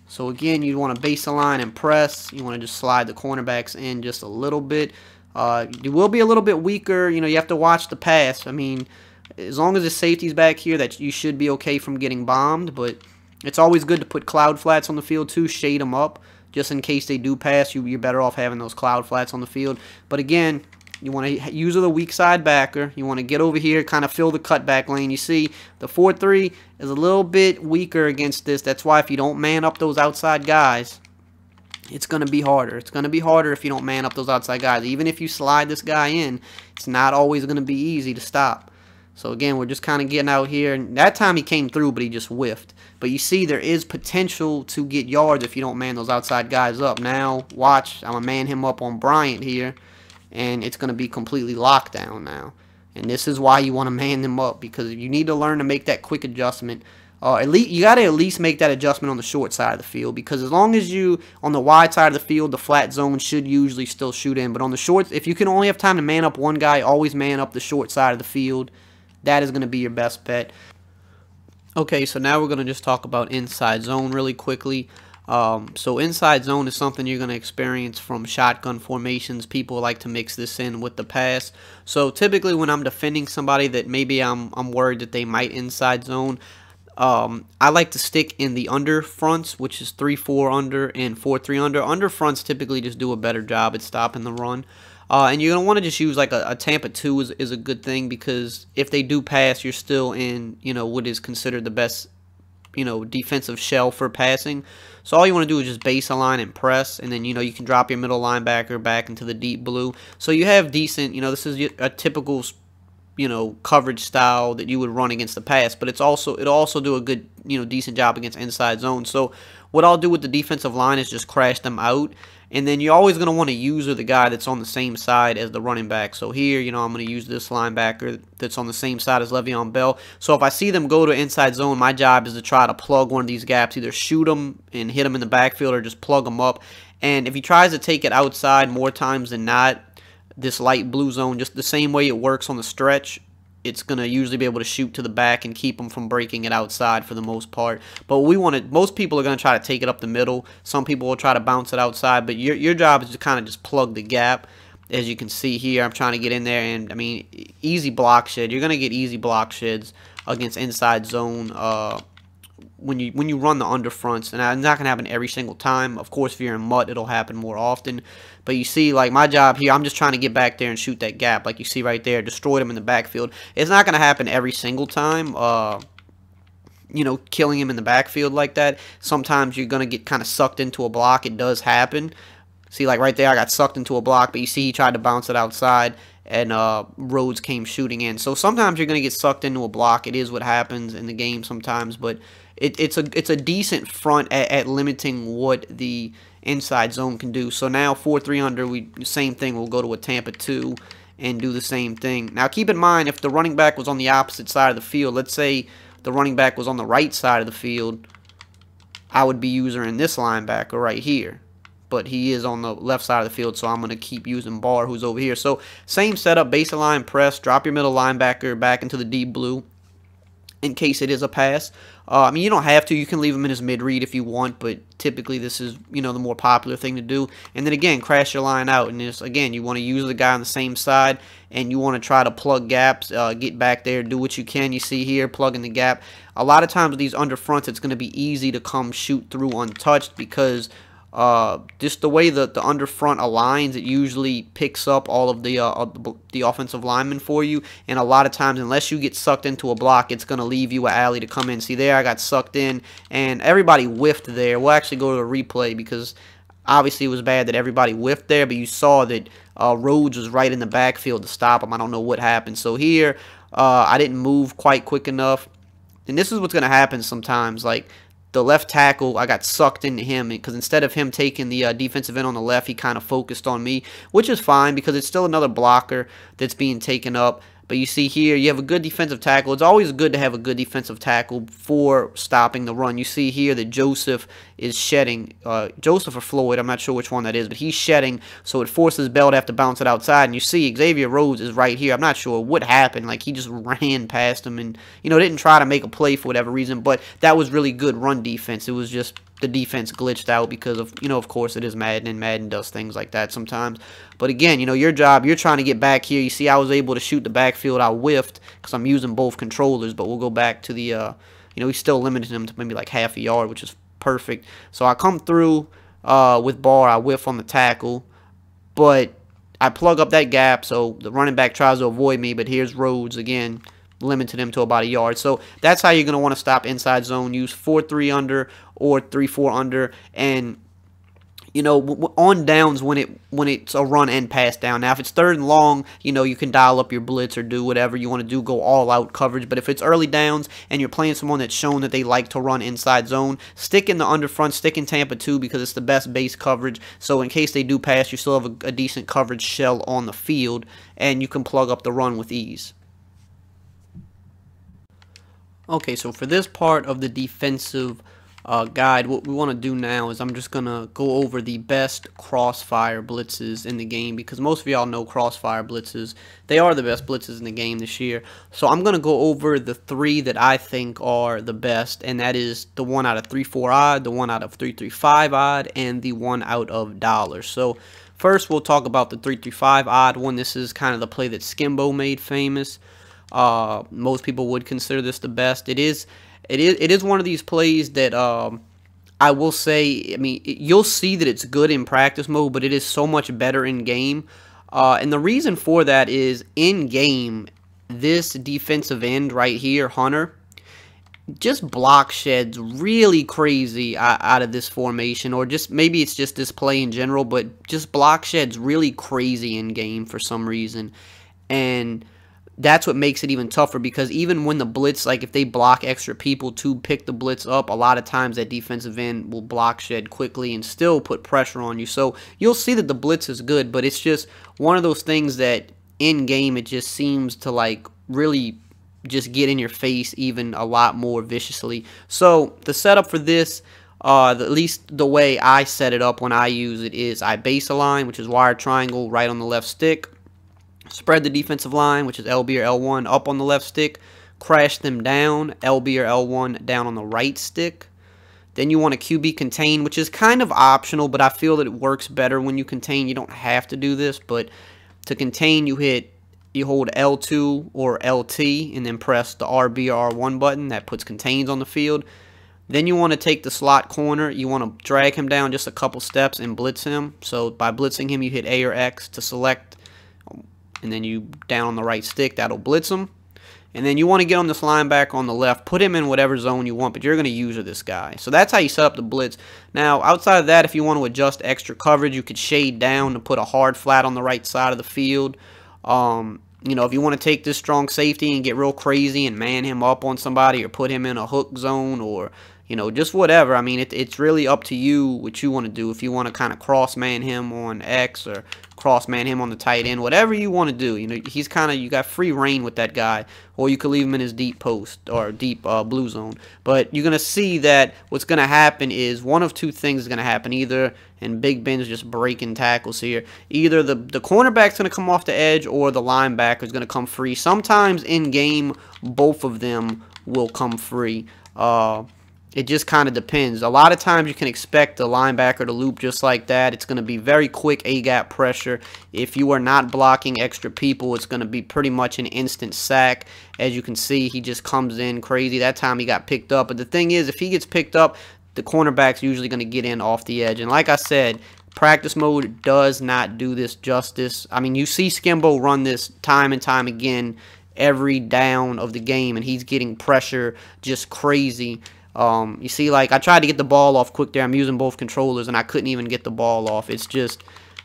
So again, you want to base align and press. You want to just slide the cornerbacks in just a little bit. You will be a little bit weaker. You know, you have to watch the pass. I mean, as long as the safety's back here, that you should be okay from getting bombed. But it's always good to put cloud flats on the field too, shade them up, just in case they do pass. You're better off having those cloud flats on the field. But again, you want to use the weak side backer. You want to get over here, kind of fill the cutback lane. You see, the 4-3 is a little bit weaker against this. That's why if you don't man up those outside guys, it's going to be harder. It's going to be harder if you don't man up those outside guys. Even if you slide this guy in, it's not always going to be easy to stop. So again, we're just kind of getting out here. And that time he came through, but he just whiffed. But you see, there is potential to get yards if you don't man those outside guys up. Now, watch. I'm going to man him up on Bryant here. And it's going to be completely locked down now. And this is why you want to man them up, because you need to learn to make that quick adjustment. At least you got to at least make that adjustment on the short side of the field, because as long as you on the wide side of the field, the flat zone should usually still shoot in. But on the short, if you can only have time to man up one guy, always man up the short side of the field. That is going to be your best bet. Okay, so now we're going to just talk about inside zone really quickly. So inside zone is something you're going to experience from shotgun formations. People like to mix this in with the pass. So typically when I'm defending somebody that maybe I'm worried that they might inside zone, I like to stick in the under fronts, which is 3-4 under and 4-3 under. Under fronts typically just do a better job at stopping the run. And you're going to want to just use like a Tampa 2 is a good thing, because if they do pass, you're still in, you know, what is considered the best, you know, defensive shell for passing. So all you want to do is just base align and press, and then, you know, you can drop your middle linebacker back into the deep blue. So you have decent, you know, this is a typical, you know, coverage style that you would run against the pass, but it'll also do a good, you know, decent job against inside zone. So what I'll do with the defensive line is just crash them out. And then you're always going to want to use the guy that's on the same side as the running back. So here, you know, I'm going to use this linebacker that's on the same side as Le'Veon Bell. So if I see them go to inside zone, my job is to try to plug one of these gaps, either shoot them and hit them in the backfield or just plug them up. And if he tries to take it outside more times than not, this light blue zone, just the same way it works on the stretch, it's going to usually be able to shoot to the back and keep them from breaking it outside for the most part. But most people are going to try to take it up the middle. Some people will try to bounce it outside, but your job is to kind of just plug the gap. As you can see here, I'm trying to get in there, and I mean, easy block shed. You're going to get easy block sheds against inside zone when you run the under fronts, and it's not going to happen every single time. Of course, if you're in MUT, it'll happen more often. But you see, like my job here, I'm just trying to get back there and shoot that gap. Like you see right there, destroy them in the backfield. It's not going to happen every single time, you know, killing him in the backfield like that. Sometimes you're going to get kind of sucked into a block. It does happen. See, like right there, I got sucked into a block, but you see he tried to bounce it outside, and Rhodes came shooting in. So sometimes you're going to get sucked into a block. It is what happens in the game sometimes, but it's a decent front at limiting what the inside zone can do. So now 4-3 under, same thing. We'll go to a Tampa 2, and do the same thing. Now keep in mind, if the running back was on the opposite side of the field, let's say the running back was on the right side of the field, I would be using this linebacker right here. But he is on the left side of the field, so I'm going to keep using Barr, who's over here. So same setup, baseline press, drop your middle linebacker back into the deep blue in case it is a pass. I mean, you don't have to. You can leave him in his mid-read if you want, but typically this is, you know, the more popular thing to do. And then again, crash your line out. And this, again, you want to use the guy on the same side, and you want to try to plug gaps, get back there, do what you can. You see here, plug in the gap. A lot of times with these under fronts, it's going to be easy to come shoot through untouched because just the way that the under front aligns, it usually picks up all of the offensive linemen for you, and a lot of times, unless you get sucked into a block, it's going to leave you an alley to come in. See there, I got sucked in, and everybody whiffed there. We'll actually go to the replay because obviously it was bad that everybody whiffed there, but you saw that Rhodes was right in the backfield to stop him. I don't know what happened. So here, I didn't move quite quick enough, and this is what's going to happen sometimes, like the left tackle, I got sucked into him because instead of him taking the defensive end on the left, he kind of focused on me, which is fine because it's still another blocker that's being taken up. But you see here, you have a good defensive tackle. It's always good to have a good defensive tackle for stopping the run. You see here that Joseph is shedding. Joseph or Floyd, I'm not sure which one that is, but he's shedding, so it forces Bell to have to bounce it outside. And you see Xavier Rhodes is right here. I'm not sure what happened. Like, he just ran past him and, you know, didn't try to make a play for whatever reason. But that was really good run defense. It was just the defense glitched out because of, you know, of course it is Madden, and Madden does things like that sometimes. But again, you know, your job, you're trying to get back here. You see I was able to shoot the backfield. I whiffed because I'm using both controllers, but we'll go back to the, you know, he's still limited him to maybe like half a yard, which is perfect. So I come through with Barr. I whiff on the tackle, but I plug up that gap, so the running back tries to avoid me, but here's Rhodes again, limited him to about a yard. So that's how you're going to want to stop inside zone. Use 4-3 under or 3-4 under, and you know, on downs when it's a run and pass down. Now, if it's third and long, you know, you can dial up your blitz or do whatever you want to do, go all out coverage. But if it's early downs and you're playing someone that's shown that they like to run inside zone, stick in the under front, stick in Tampa 2 because it's the best base coverage. So in case they do pass, you still have a decent coverage shell on the field, and you can plug up the run with ease. Okay, so for this part of the defensive guide, what we want to do now is I'm just going to go over the best crossfire blitzes in the game, because most of y'all know crossfire blitzes. They are the best blitzes in the game this year. So I'm going to go over the three that I think are the best, and that is the one out of 3-4 odd, the one out of 3-3-5 odd, and the one out of dollars. So first we'll talk about the 3-3-5 odd one. This is kind of the play that Skimbo made famous. Most people would consider this the best. It is one of these plays that I will say, I mean, you'll see that it's good in practice mode, but it is so much better in game. And the reason for that is in game, this defensive end right here, Hunter, just block sheds really crazy out of this formation, or just maybe it's just this play in general, but just block sheds really crazy in game for some reason. And that's what makes it even tougher, because even when the blitz, like if they block extra people to pick the blitz up, a lot of times that defensive end will block shed quickly and still put pressure on you. So you'll see that the blitz is good, but it's just one of those things that in game it just seems to like really just get in your face even a lot more viciously. So the setup for this, at least the way I set it up when I use it, is I base a line, which is wire triangle right on the left stick. Spread the defensive line, which is LB or L1, up on the left stick. Crash them down, LB or L1 down on the right stick. Then you want a QB contain, which is kind of optional, but I feel that it works better when you contain. You don't have to do this, but to contain, you hold L2 or LT and then press the RB or R1 button. That puts contains on the field. Then you want to take the slot corner. You want to drag him down just a couple steps and blitz him. So by blitzing him, you hit A or X to select, and then you down on the right stick, that'll blitz him. And then you want to get on this linebacker on the left, put him in whatever zone you want, but you're going to use this guy. So that's how you set up the blitz. Now, outside of that, if you want to adjust extra coverage, you could shade down to put a hard flat on the right side of the field. You know, if you want to take this strong safety and get real crazy and man him up on somebody, or put him in a hook zone, or, you know, just whatever. I mean, it's really up to you what you want to do. If you want to kind of cross-man him on X or cross-man him on the tight end, whatever you want to do. You know, he's kind of, you got free reign with that guy, or you could leave him in his deep post or deep blue zone. But you're going to see that what's going to happen is one of two things is going to happen. Either, and Big Ben's just breaking tackles here, either the cornerback's going to come off the edge or the linebacker's going to come free. Sometimes in game, both of them will come free. It just kind of depends. A lot of times you can expect the linebacker to loop just like that. It's going to be very quick A-gap pressure. If you are not blocking extra people, it's going to be pretty much an instant sack. As you can see, he just comes in crazy. That time he got picked up. But the thing is, if he gets picked up, the cornerback's usually going to get in off the edge. And like I said, practice mode does not do this justice. I mean, you see Skimbo run this time and time again every down of the game, and he's getting pressure just crazy. You see, like, I tried to get the ball off quick there. I'm using both controllers, and I couldn't even get the ball off. It's just,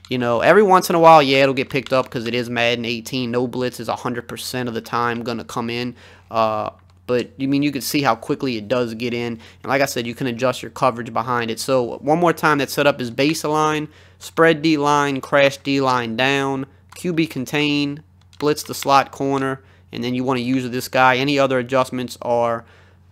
you know, every once in a while, yeah, it'll get picked up because it is Madden 18. No blitz is 100% of the time going to come in. But, I mean, you can see how quickly it does get in. And like I said, you can adjust your coverage behind it. So, one more time, that setup is baseline, spread D-line, crash D-line down, QB contain, blitz the slot corner, and then you want to use this guy. Any other adjustments are,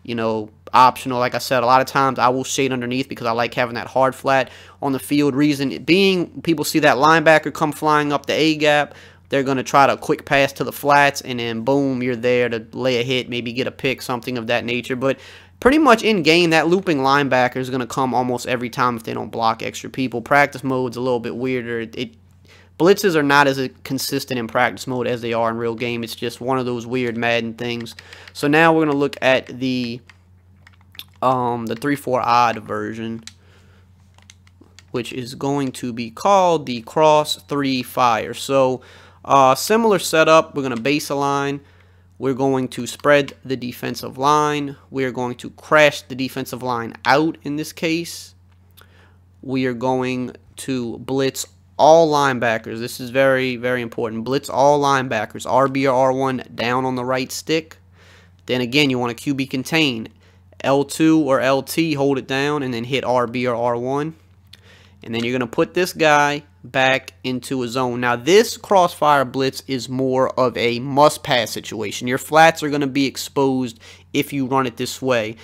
you know, optional. Like I said, a lot of times I will shade underneath because I like having that hard flat on the field. Reason being, people see that linebacker come flying up the A-gap. They're going to try to quick pass to the flats, and then boom, you're there to lay a hit, maybe get a pick, something of that nature. But pretty much in game, that looping linebacker is going to come almost every time if they don't block extra people. Practice mode's a little bit weirder. Blitzes are not as consistent in practice mode as they are in real game. It's just one of those weird Madden things. So now we're going to look at the 3-4 odd version, which is going to be called the Cross 3 Fire. So similar setup. We're going to baseline. We're going to spread the defensive line. We're going to crash the defensive line out in this case. We are going to blitz all linebackers. This is very, very important. Blitz all linebackers. RB or R1 down on the right stick. Then again, you want to QB contain. L2 or LT, hold it down, and then hit RB or R1. And then you're going to put this guy back into a zone. Now, this crossfire blitz is more of a must-pass situation. Your flats are going to be exposed if you run it this way.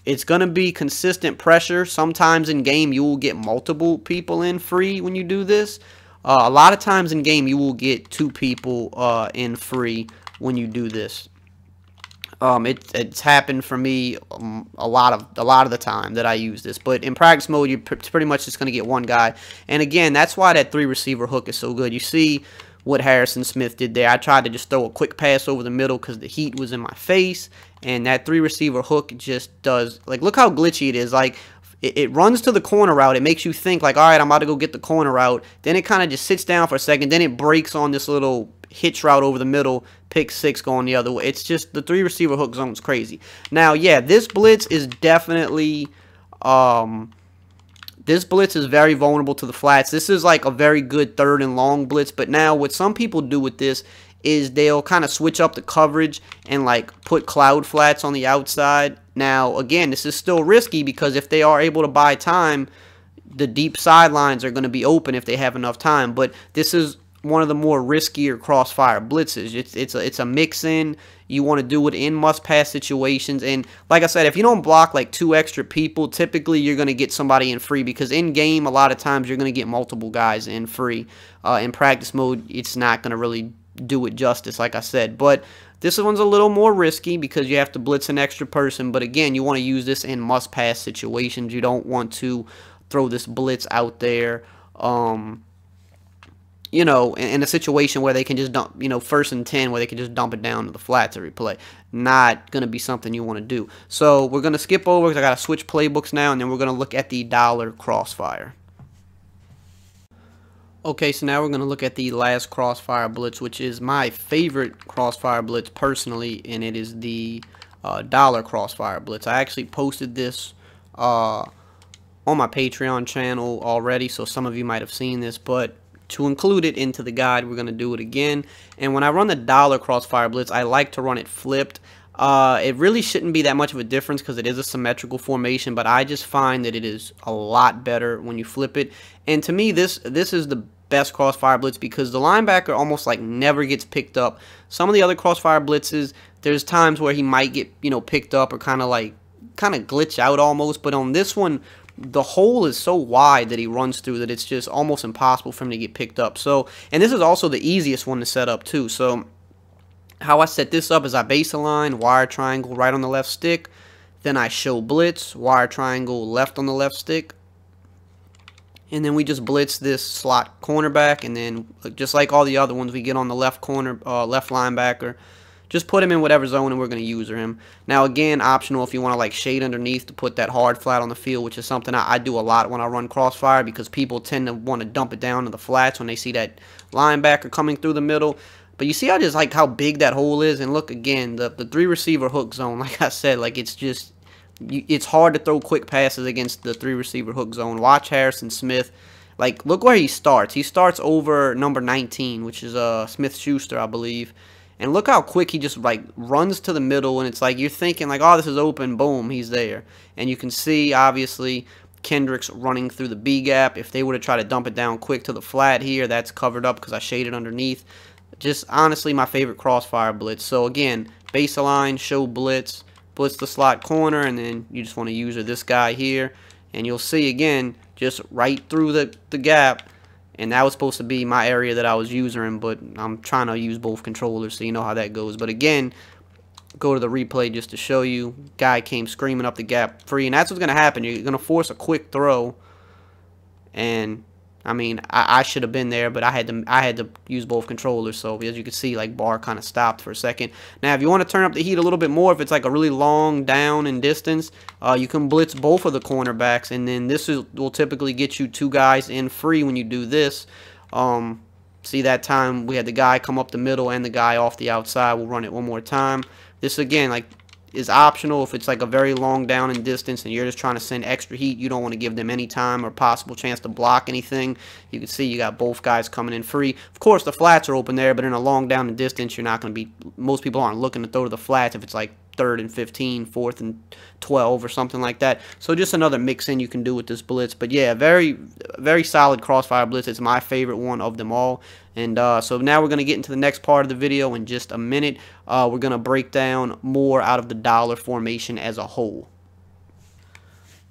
It's going to be consistent pressure. Sometimes in game, you will get multiple people in free when you do this. A lot of times in game, you will get 2 people in free when you do this. It's happened for me a lot of the time that I use this. But in practice mode, you're pretty much just going to get one guy. And again, that's why that 3-receiver hook is so good. You see what Harrison Smith did there. I tried to just throw a quick pass over the middle because the heat was in my face. And that 3-receiver hook just does, like, look how glitchy it is. Like, it runs to the corner route. It makes you think, like, all right, I'm about to go get the corner route. Then it kind of just sits down for a second. Then it breaks on this little hitch route over the middle, pick 6 going the other way. It's just, the 3-receiver hook zone's crazy. Now, yeah, this blitz is definitely, this blitz is very vulnerable to the flats. This is like a very good 3rd and long blitz. But now what some people do with this is they'll kind of switch up the coverage and like put cloud flats on the outside. Now, again, this is still risky because if they are able to buy time, the deep sidelines are going to be open if they have enough time. But this is one of the more riskier crossfire blitzes. It's a mix-in. You want to do it in must-pass situations. And like I said, if you don't block like 2 extra people, typically you're going to get somebody in free because in game, a lot of times you're going to get multiple guys in free. In practice mode, it's not going to really do it justice, like I said. But this one's a little more risky because you have to blitz an extra person. But again, you want to use this in must-pass situations. You don't want to throw this blitz out there, you know, in a situation where they can just dump, you know, 1st and 10, where they can just dump it down to the flats every play. Not going to be something you want to do. So we're going to skip over because I got to switch playbooks now, and then we're going to look at the dollar crossfire. Okay, so now we're going to look at the last crossfire blitz, which is my favorite crossfire blitz personally, and it is the dollar crossfire blitz. I actually posted this on my Patreon channel already, so some of you might have seen this, but to include it into the guide, we're going to do it again. And when I run the dollar crossfire blitz, I like to run it flipped. It really shouldn't be that much of a difference because it is a symmetrical formation, but I just find that it is a lot better when you flip it. And to me, this is the best crossfire blitz because the linebacker almost like never gets picked up. Some of the other crossfire blitzes, there's times where he might get, you know, picked up or kind of glitch out almost, but on this one, the hole is so wide that he runs through that it's just almost impossible for him to get picked up. So, and this is also the easiest one to set up too. So how I set this up is I base align, wire triangle right on the left stick, then I show blitz, wire triangle left on the left stick, and then we just blitz this slot cornerback, and then just like all the other ones, we get on the left corner, left linebacker, just put him in whatever zone and we're going to user him. Now again, optional if you want to like shade underneath to put that hard flat on the field, which is something I do a lot when I run crossfire because people tend to want to dump it down to the flats when they see that linebacker coming through the middle. But you see how big that hole is, and look again, the 3 receiver hook zone, like I said, like it's hard to throw quick passes against the 3 receiver hook zone. Watch Harrison Smith. Like, look where he starts. He starts over number 19, which is Smith-Schuster, I believe. And look how quick he just like runs to the middle, and it's like you're thinking like, oh, this is open, boom, he's there. And you can see obviously Kendricks running through the B gap. If they were to try to dump it down quick to the flat here, that's covered up because I shaded underneath. Just honestly my favorite crossfire blitz. So again, base align, show blitz, blitz the slot corner, and then you just want to use this guy here, and you'll see again just right through the gap. And that was supposed to be my area that I was using, but I'm trying to use both controllers, so you know how that goes. But again, go to the replay just to show you. Guy came screaming up the gap free, and that's what's going to happen. You're going to force a quick throw, and I mean, I should have been there, but I had to use both controllers. So as you can see, like bar kind of stopped for a second. Now, if you want to turn up the heat a little bit more, if it's like a really long down and distance, you can blitz both of the cornerbacks, and then will typically get you 2 guys in free when you do this. See that time we had the guy come up the middle and the guy off the outside. We'll run it one more time. This again, like, is optional if it's like a very long down and distance and you're just trying to send extra heat. You don't want to give them any time or possible chance to block anything. You can see you got both guys coming in free. Of course, the flats are open there, but in a long down and distance, you're not going to be, most people aren't looking to throw to the flats if it's like 3rd and 15, 4th and 12 or something like that. So just another mix in you can do with this blitz. But yeah, very, very solid crossfire blitz. It's my favorite one of them all. And so now we're going to get into the next part of the video in just a minute. We're going to break down more out of the dollar formation as a whole.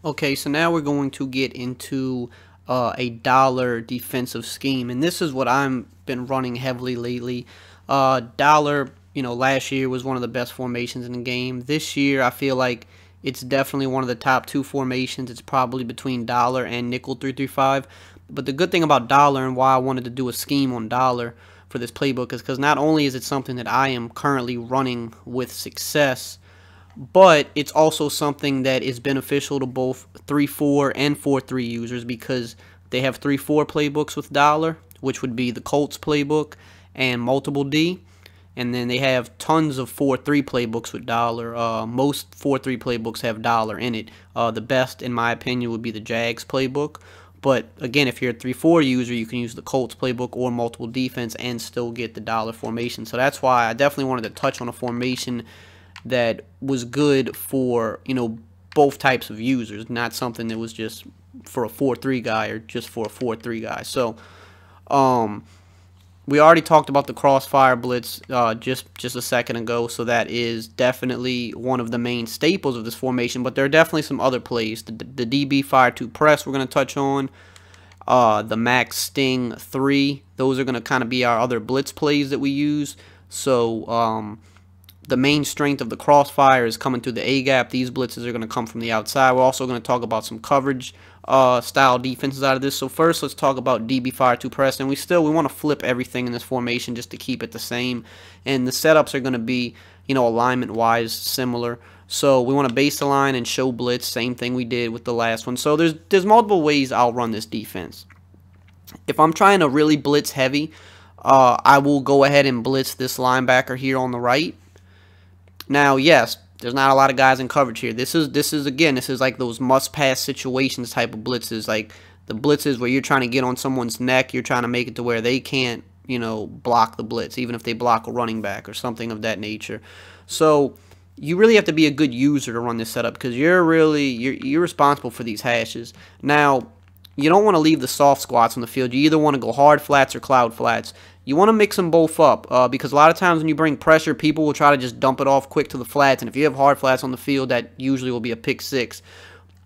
Okay, so now we're going to get into a dollar defensive scheme. And this is what I've been running heavily lately. Dollar, you know, last year was one of the best formations in the game. This year, I feel like it's definitely one of the top 2 formations. It's probably between dollar and nickel 3-3-5. But the good thing about dollar and why I wanted to do a scheme on dollar for this playbook is because not only is it something that I am currently running with success, but it's also something that is beneficial to both 3-4 and 4-3 users because they have 3-4 playbooks with dollar, which would be the Colts playbook and multiple D. And then they have tons of 4-3 playbooks with dollar. Most 4-3 playbooks have dollar in it. The best, in my opinion, would be the Jags playbook. But again, if you're a 3-4 user, you can use the Colts playbook or multiple defense and still get the dollar formation. So that's why I definitely wanted to touch on a formation that was good for, you know, both types of users, not something that was just for a 4-3 guy or just for a 4-3 guy. So, we already talked about the crossfire blitz just a second ago, so that is definitely one of the main staples of this formation, but there are definitely some other plays. The DB fire to press we're going to touch on, the max sting 3, those are going to kind of be our other blitz plays that we use. So the main strength of the crossfire is coming through the A-gap. These blitzes are going to come from the outside. We're also going to talk about some coverage style defenses out of this. So first, let's talk about DB fire to press. And we want to flip everything in this formation just to keep it the same. And the setups are going to be, you know, alignment-wise similar. So we want to base align and show blitz, same thing we did with the last one. So there's multiple ways I'll run this defense. If I'm trying to really blitz heavy, I will go ahead and blitz this linebacker here on the right. Now, yes, there's not a lot of guys in coverage here. This is like those must-pass situations type of blitzes, like the blitzes where you're trying to get on someone's neck, you're trying to make it to where they can't, you know, block the blitz, even if they block a running back or something of that nature. So you really have to be a good user to run this setup because you're responsible for these hashes. Now, you don't want to leave the soft squats on the field. You either want to go hard flats or cloud flats. You want to mix them both up because a lot of times when you bring pressure, people will try to just dump it off quick to the flats. And if you have hard flats on the field, that usually will be a pick six.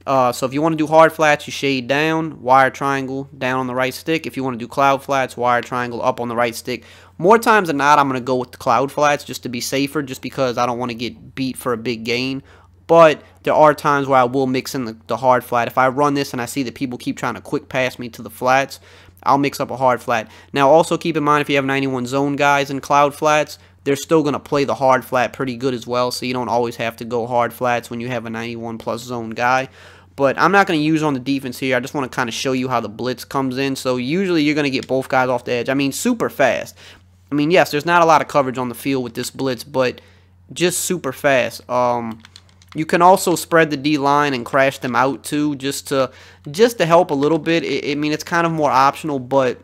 So if you want to do hard flats, you shade down, wire triangle down on the right stick. If you want to do cloud flats, wire triangle up on the right stick. More times than not, I'm going to go with the cloud flats just to be safer, just because I don't want to get beat for a big gain. But there are times where I will mix in the hard flat. If I run this and I see that people keep trying to quick pass me to the flats, I'll mix up a hard flat. Now also keep in mind, if you have 91 zone guys in cloud flats, they're still going to play the hard flat pretty good as well, so you don't always have to go hard flats when you have a 91 plus zone guy. But I'm not going to use on the defense here. I just want to kind of show you how the blitz comes in. So usually you're going to get both guys off the edge. I mean, super fast. I mean, yes, there's not a lot of coverage on the field with this blitz, but just super fast. You can also spread the D-line and crash them out too, just to help a little bit. I mean, it's kind of more optional, but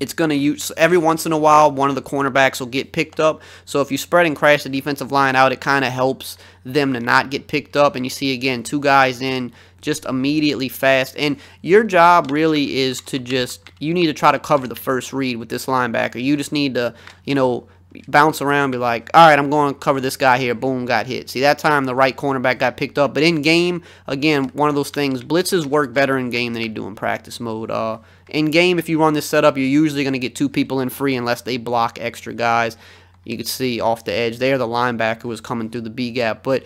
it's going to use every once in a while one of the cornerbacks will get picked up. So if you spread and crash the defensive line out, it kind of helps them to not get picked up. And you see, again, two guys in just immediately fast. And your job really is to you need to try to cover the first read with this linebacker. You just need to, bounce around, be like, all right, I'm going to cover this guy here. Boom, got hit. See, that time the right cornerback got picked up. But in game, again, one of those things, blitzes work better in game than they do in practice mode. In game, if you run this setup, you're usually going to get two people in free unless they block extra guys. You can see off the edge there, the linebacker was coming through the B gap. But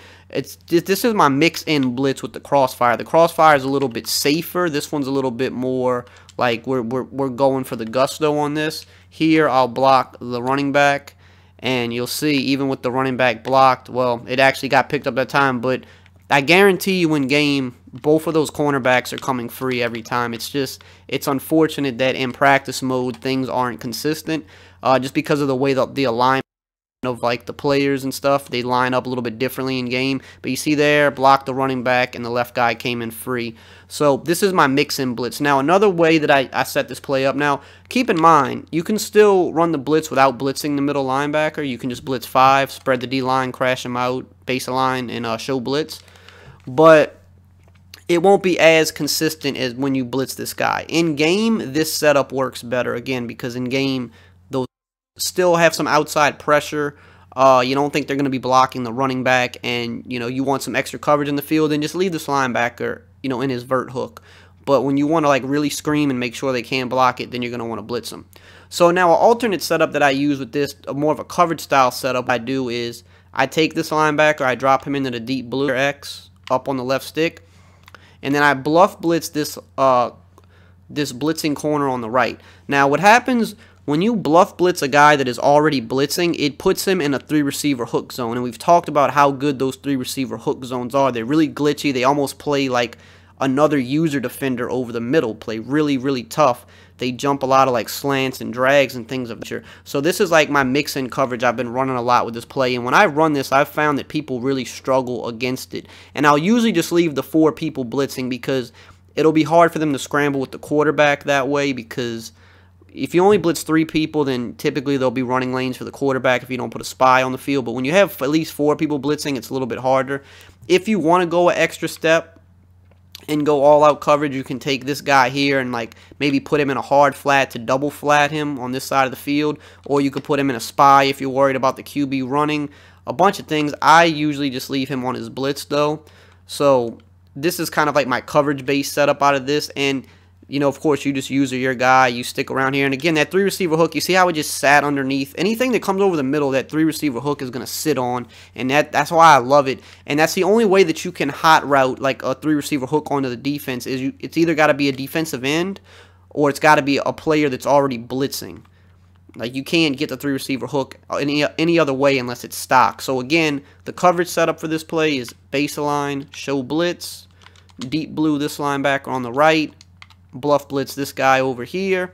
this is my mix-in blitz with the crossfire. The crossfire is a little bit safer. This one's a little bit more like we're going for the gusto on this. Here, I'll block the running back, and you'll see even with the running back blocked, well, it actually got picked up that time. But I guarantee you in game, both of those cornerbacks are coming free every time. It's unfortunate that in practice mode things aren't consistent, just because of the way the alignment of like the players and stuff, they line up a little bit differently in game. But you see there, blocked the running back and the left guy came in free. So this is my mix-in blitz. Now another way that I set this play up, now keep in mind, you can still run the blitz without blitzing the middle linebacker. You can just blitz 5, spread the D-line, crash them out, base a line, and show blitz. But it won't be as consistent as when you blitz this guy. In game, this setup works better, again, because in game, those still have some outside pressure. You don't think they're going to be blocking the running back, and you want some extra coverage in the field, and just leave this linebacker in his vert hook. But when you want to like really scream and make sure they can't block it, then you're going to want to blitz them. So now an alternate setup that I use with this, more of a coverage style setup I do is I take this linebacker, I drop him into the deep blue X up on the left stick, and then I bluff blitz this blitzing corner on the right. Now what happens when you bluff blitz a guy that is already blitzing, it puts him in a 3-receiver hook zone. And we've talked about how good those 3-receiver hook zones are. They're really glitchy. They almost play like another user defender over the middle. Play really, really tough. They jump a lot of like slants and drags and things of that nature. So this is like my mix-in coverage I've been running a lot with this play. And when I run this, I've found that people really struggle against it. And I'll usually just leave the 4 people blitzing because it'll be hard for them to scramble with the quarterback that way, because if you only blitz 3 people, then typically they'll be running lanes for the quarterback if you don't put a spy on the field. But when you have at least 4 people blitzing, it's a little bit harder. If you want to go an extra step and go all-out coverage, you can take this guy here and like maybe put him in a hard flat to double flat him on this side of the field. Or you could put him in a spy if you're worried about the QB running. A bunch of things. I usually just leave him on his blitz though. So this is kind of like my coverage-based setup out of this. And of course, you just use your guy, you stick around here. And again, that 3-receiver hook, you see how it just sat underneath? Anything that comes over the middle, that 3-receiver hook is going to sit on. And that's why I love it. And that's the only way that you can hot route like a 3-receiver hook onto the defense is it's either got to be a defensive end or it's got to be a player that's already blitzing. Like, you can't get the 3-receiver hook any other way unless it's stock. So again, the coverage setup for this play is baseline, show blitz, deep blue this linebacker on the right, bluff blitz this guy over here.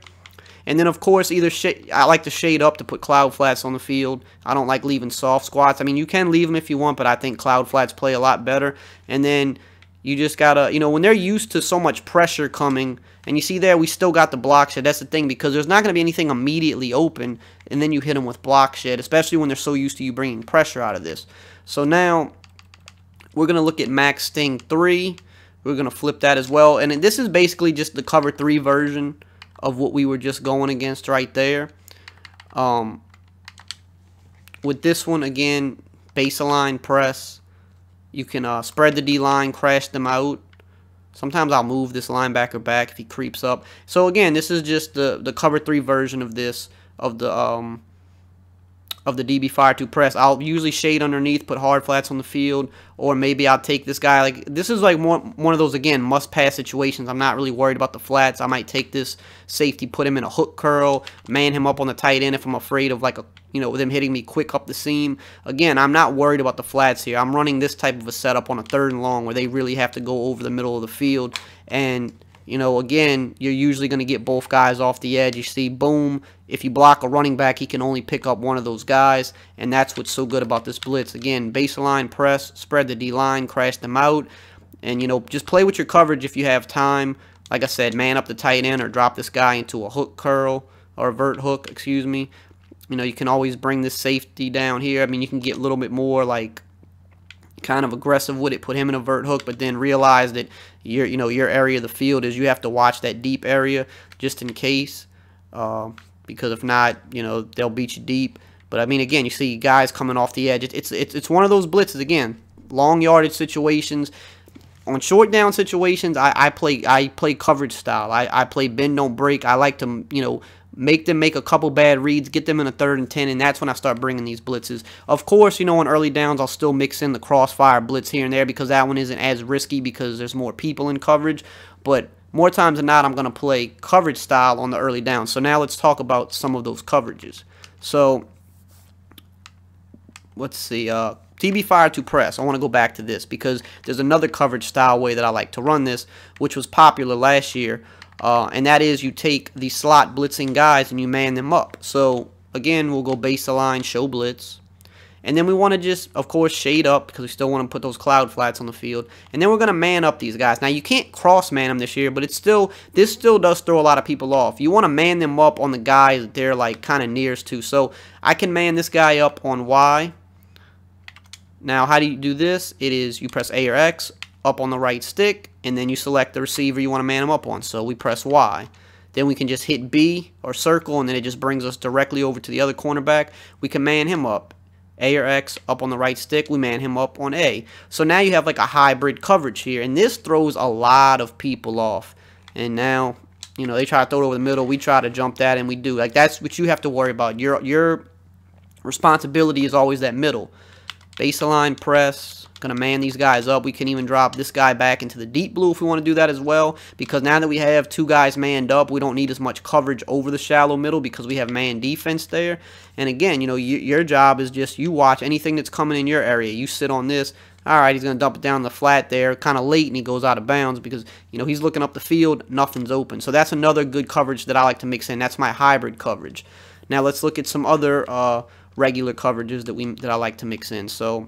And then, of course, I like to shade up to put cloud flats on the field. I don't like leaving soft squats. I mean, you can leave them if you want, but I think cloud flats play a lot better. And then You just gotta, when they're used to so much pressure coming, and you see there, we still got the block shed. That's the thing, because there's not going to be anything immediately open, and then you hit them with block shed, especially when they're so used to you bringing pressure out of this. So now, we're going to look at Max Sting 3. We're going to flip that as well. And this is basically just the cover 3 version of what we were just going against right there. With this one, again, baseline press. You can spread the D-line, crash them out. Sometimes I'll move this linebacker back if he creeps up. So again, this is just the cover 3 version of this, of the DB Fire 2 press. I'll usually shade underneath, put hard flats on the field, or maybe I'll take this guy. Like, this is like one of those, again, must-pass situations. I'm not really worried about the flats. I might take this safety, put him in a hook curl, man him up on the tight end if I'm afraid of, like, them hitting me quick up the seam. Again, I'm not worried about the flats here. I'm running this type of a setup on a 3rd and long where they really have to go over the middle of the field. And, again, you're usually going to get both guys off the edge. You see, boom, if you block a running back, he can only pick up one of those guys. And that's what's so good about this blitz. Again, baseline press, spread the D-line, crash them out. And, just play with your coverage if you have time. Like I said, man up the tight end or drop this guy into a hook curl, or a vert hook, excuse me. You can always bring this safety down here. I mean, you can get a little bit more, like, kind of aggressive with it, put him in a vert hook, but then realize that your area of the field is, you have to watch that deep area just in case, because if not, they'll beat you deep. But I mean, again, you see guys coming off the edge. It's one of those blitzes, again, long yardage situations. On short down situations, I play coverage style. I play bend don't break. I like to make them make a couple bad reads, get them in a 3rd and 10, and that's when I start bringing these blitzes. Of course, on early downs, I'll still mix in the crossfire blitz here and there, because that one isn't as risky because there's more people in coverage. But more times than not, I'm going to play coverage style on the early downs. So now let's talk about some of those coverages. So let's see. DB Fire 2 press. I want to go back to this because there's another coverage style way that I like to run this, which was popular last year. And that is, you take the slot blitzing guys and you man them up. So, again, we'll go baseline, show blitz. And then we want to just, of course, shade up because we still want to put those cloud flats on the field. And then we're going to man up these guys. Now, you can't cross-man them this year, but this still does throw a lot of people off. You want to man them up on the guys that they're, like, kind of nearest to. So, I can man this guy up on Y. Now, how do you do this? It is, you press A or X, up on the right stick, and then you select the receiver you want to man him up on. So we press Y. Then we can just hit B or circle, and then it just brings us directly over to the other cornerback. We can man him up. A or X, up on the right stick, we man him up on A. So now you have like a hybrid coverage here, and this throws a lot of people off. And now, they try to throw it over the middle. We try to jump that, and we do. Like, that's what you have to worry about. Your responsibility is always that middle. Baseline press. Going to man these guys up. We can even drop this guy back into the deep blue if we want to do that as well, because now that we have 2 guys manned up, we don't need as much coverage over the shallow middle because we have man defense there. And again, your job is just, you watch anything that's coming in your area. You sit on this. Alright, he's going to dump it down the flat there, kind of late, and he goes out of bounds because, he's looking up the field, nothing's open. So that's another good coverage that I like to mix in. That's my hybrid coverage. Now let's look at some other regular coverages that I like to mix in. So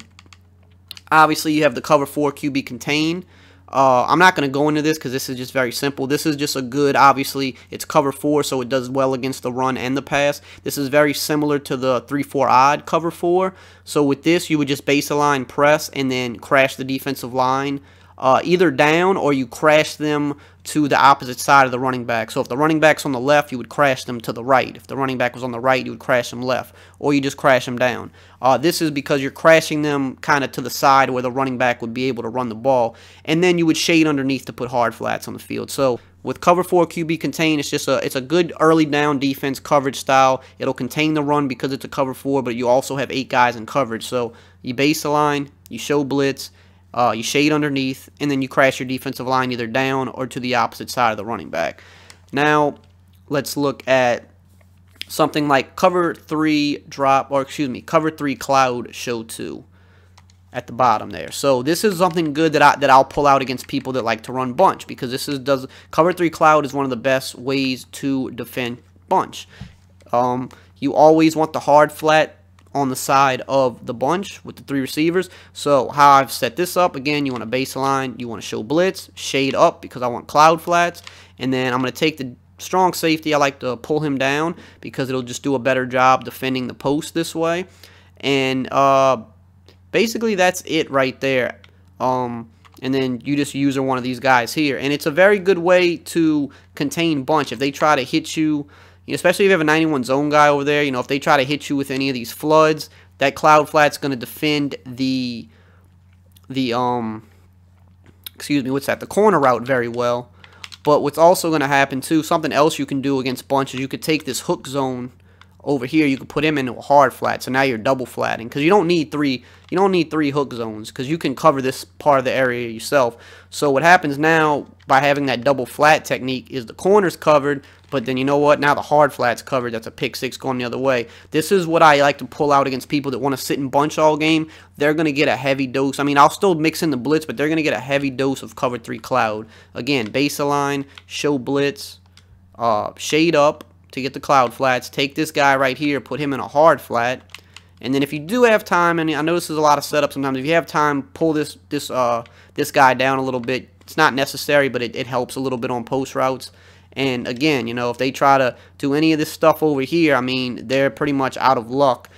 obviously, you have the cover 4 QB contain. I'm not going to go into this because this is just very simple. This is just a good, obviously, it's cover 4, so it does well against the run and the pass. This is very similar to the 3-4 odd cover 4. So with this, you would just baseline press and then crash the defensive line either down, or you crash them to the opposite side of the running back. So if the running back's on the left, you would crash them to the right. If the running back was on the right, you would crash them left, or you just crash them down. This is because you're crashing them kind of to the side where the running back would be able to run the ball, and then you would shade underneath to put hard flats on the field. So with cover 4 QB contain, it's a good early down defense coverage style. It'll contain the run because it's a cover 4, but you also have 8 guys in coverage. So you baseline, you show blitz, you shade underneath, and then you crash your defensive line either down or to the opposite side of the running back. Now, let's look at something like cover 3 cover 3 cloud show 2 at the bottom there. So this is something good that I'll pull out against people that like to run bunch, because cover 3 cloud is one of the best ways to defend bunch. You always want the hard flat on the side of the bunch with the 3 receivers. So how I've set this up, again, you want a baseline, you want to show blitz, shade up because I want cloud flats, and then I'm going to take the strong safety. I like to pull him down because it'll just do a better job defending the post this way. And basically that's it right there. And then you just use one of these guys here, and it's a very good way to contain bunch. If they try to hit you, especially if you have a 91 zone guy over there, if they try to hit you with any of these floods, that cloud flat's going to defend the corner route very well. But what's also going to happen too, something else you can do against bunch is you could take this hook zone over here, you could put him into a hard flat, so now you're double flatting because you don't need three hook zones because you can cover this part of the area yourself. So what happens now by having that double flat technique is the corner's covered, but then you know what, now the hard flat's covered. That's a pick six going the other way. This is what I like to pull out against people that want to sit and bunch all game. They're going to get a heavy dose. I mean, I'll still mix in the blitz, but they're going to get a heavy dose of cover 3 cloud. Again, baseline, show blitz, shade up to get the cloud flats. Take this guy right here, put him in a hard flat, and then if you do have time, and I know this is a lot of setup sometimes, if you have time, pull this guy down a little bit. It's not necessary, but it helps a little bit on post routes. And again, if they try to do any of this stuff over here, I mean, they're pretty much out of luck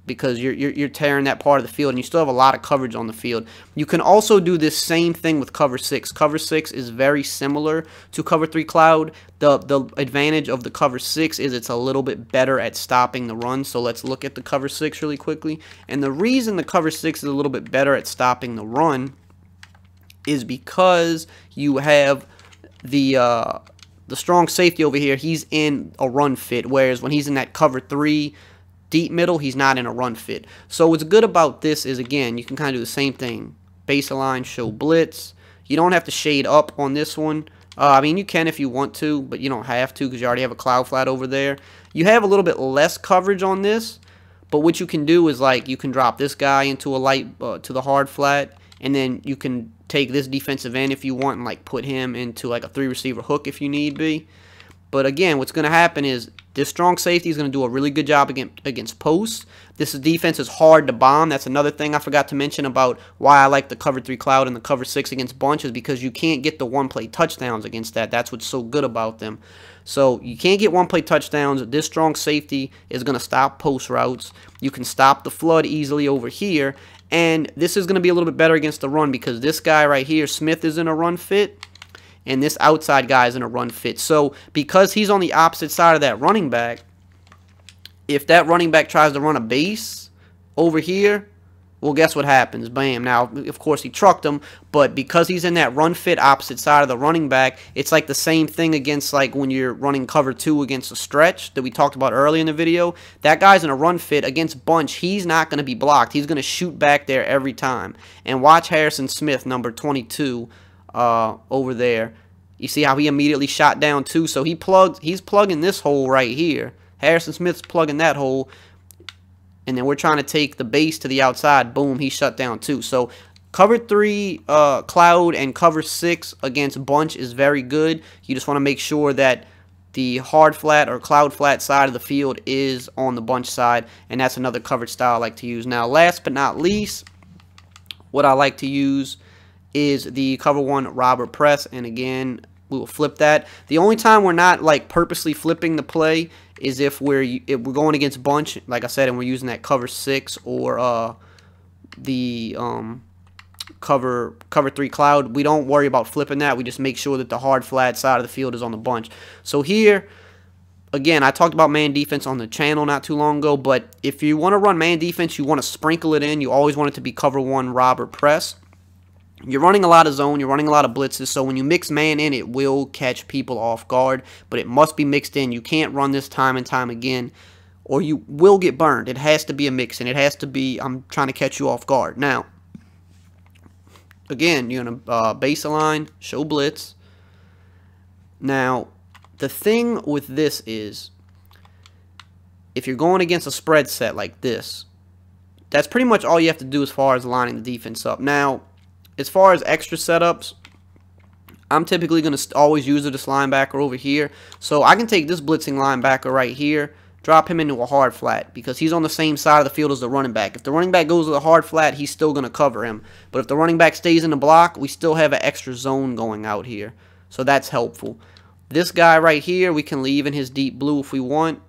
because you're tearing that part of the field, and you still have a lot of coverage on the field. You can also do this same thing with cover 6. Cover 6 is very similar to cover 3 cloud. The advantage of the cover 6 is it's a little bit better at stopping the run. So let's look at the cover 6 really quickly. And the reason the cover 6 is a little bit better at stopping the run is because you have the strong safety over here. He's in a run fit, whereas when he's in that cover 3 deep middle, he's not in a run fit. So what's good about this is, again, you can kind of do the same thing. Baseline, show blitz. You don't have to shade up on this one. I mean, you can if you want to, but you don't have to because you already have a cloud flat over there. You have a little bit less coverage on this, but what you can do is, like, you can drop this guy into a light, to the hard flat, and then you can take this defensive end if you want and, like, put him into, like, a 3 receiver hook if you need be. But again, what's going to happen is this strong safety is going to do a really good job against posts. This defense is hard to bomb. That's another thing I forgot to mention about why I like the cover 3 cloud and the cover 6 against bunch, is because you can't get the one-play touchdowns against that. That's what's so good about them. So you can't get one-play touchdowns. This strong safety is going to stop post routes. You can stop the flood easily over here. And this is going to be a little bit better against the run because this guy right here, Smith, is in a run fit. And this outside guy is in a run fit. So because he's on the opposite side of that running back, if that running back tries to run a base over here, well, guess what happens? Bam. Now, of course, he trucked him, but because he's in that run fit opposite side of the running back, it's like the same thing against, like, when you're running cover 2 against a stretch that we talked about earlier in the video. That guy's in a run fit against bunch. He's not going to be blocked. He's going to shoot back there every time. And watch Harrison Smith, number 22, over there. You see how he immediately shot down too? So he's plugging this hole right here. Harrison Smith's plugging that hole. And then we're trying to take the base to the outside. Boom, he shut down too. So cover 3 cloud and cover 6 against bunch is very good. You just want to make sure that the hard flat or cloud flat side of the field is on the bunch side. And that's another coverage style I like to use. Now, last but not least, what I like to use is the cover 1 robber press, and again, we will flip that. The only time we're not, like, purposely flipping the play is if we're going against bunch, like I said, and we're using that cover 6 or the cover 3 cloud. We don't worry about flipping that. We just make sure that the hard flat side of the field is on the bunch. So here, again, I talked about man defense on the channel not too long ago, but if you want to run man defense, you want to sprinkle it in. You always want it to be cover 1 robber press. You're running a lot of zone, you're running a lot of blitzes, so when you mix man in, it will catch people off guard, but it must be mixed in. You can't run this time and time again, or you will get burned. It has to be a mix, and it has to be, I'm trying to catch you off guard. Now, again, you're going to baseline, show blitz. Now, the thing with this is, if you're going against a spread set like this, that's pretty much all you have to do as far as lining the defense up. Now, as far as extra setups, I'm typically going to always use this linebacker over here. So I can take this blitzing linebacker right here, drop him into a hard flat because he's on the same side of the field as the running back. If the running back goes to the hard flat, he's still going to cover him. But if the running back stays in the block, we still have an extra zone going out here. So that's helpful. This guy right here, we can leave in his deep blue if we want.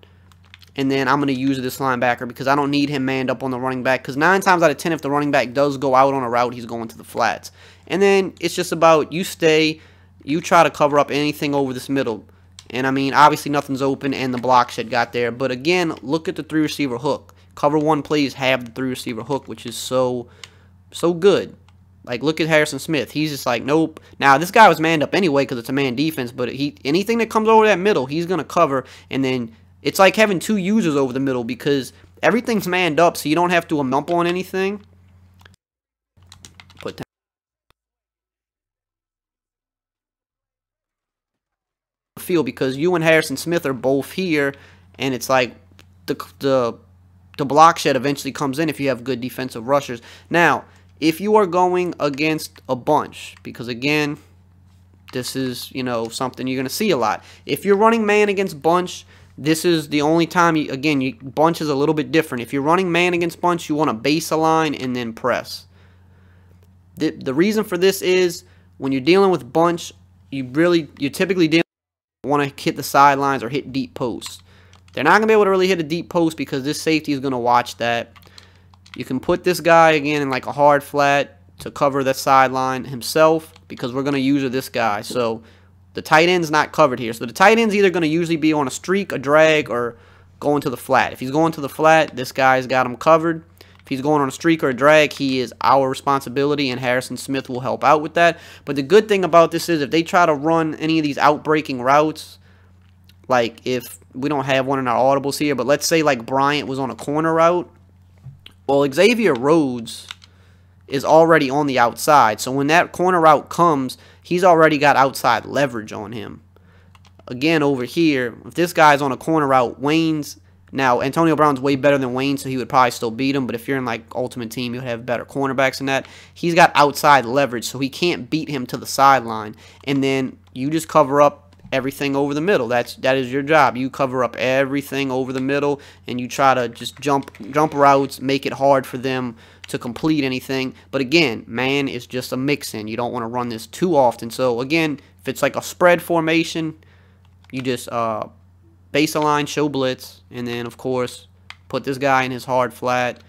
And then I'm going to use this linebacker because I don't need him manned up on the running back. Because 9 times out of 10, if the running back does go out on a route, he's going to the flats. And then it's just about you stay, you try to cover up anything over this middle. And, I mean, obviously nothing's open and the block shed got there. But, again, look at the 3-receiver hook. Cover 1 plays have the 3-receiver hook, which is so good. Like, look at Harrison Smith. He's just like, nope. Now, this guy was manned up anyway because it's a man defense. But anything that comes over that middle, he's going to cover. And then it's like having 2 users over the middle because everything's manned up, so you don't have to mump on anything. Put field because you and Harrison Smith are both here, and it's like the block shed eventually comes in if you have good defensive rushers. Now, if you are going against a bunch, because again, this is, you know, something you're going to see a lot. If you're running man against bunch, this is the only time, bunch is a little bit different. If you're running man against bunch, you want to base a line and then press. The reason for this is when you're dealing with bunch, you're typically want to hit the sidelines or hit deep posts. They're not going to be able to really hit a deep post because this safety is going to watch that. You can put this guy again in like a hard flat to cover the sideline himself because we're going to use this guy. So the tight end's not covered here. So the tight end's either going to usually be on a streak, a drag, or going to the flat. If he's going to the flat, this guy's got him covered. If he's going on a streak or a drag, he is our responsibility, and Harrison Smith will help out with that. But the good thing about this is if they try to run any of these outbreaking routes, like if we don't have one in our audibles here, but let's say like Bryant was on a corner route, well, Xavier Rhodes is already on the outside. So when that corner route comes, he's already got outside leverage on him. Again, over here, if this guy's on a corner route, now, Antonio Brown's way better than Wayne, so he would probably still beat him. But if you're in, like, Ultimate Team, you'll have better cornerbacks than that. He's got outside leverage, so he can't beat him to the sideline. And then you just cover up everything over the middle. That is your job. You cover up everything over the middle, and you try to just jump routes, make it hard for them to complete anything. But, again, man is just a mix-in. You don't want to run this too often. So, again, if it's like a spread formation, you just base a line, show blitz, and then, of course, put this guy in his hard flat,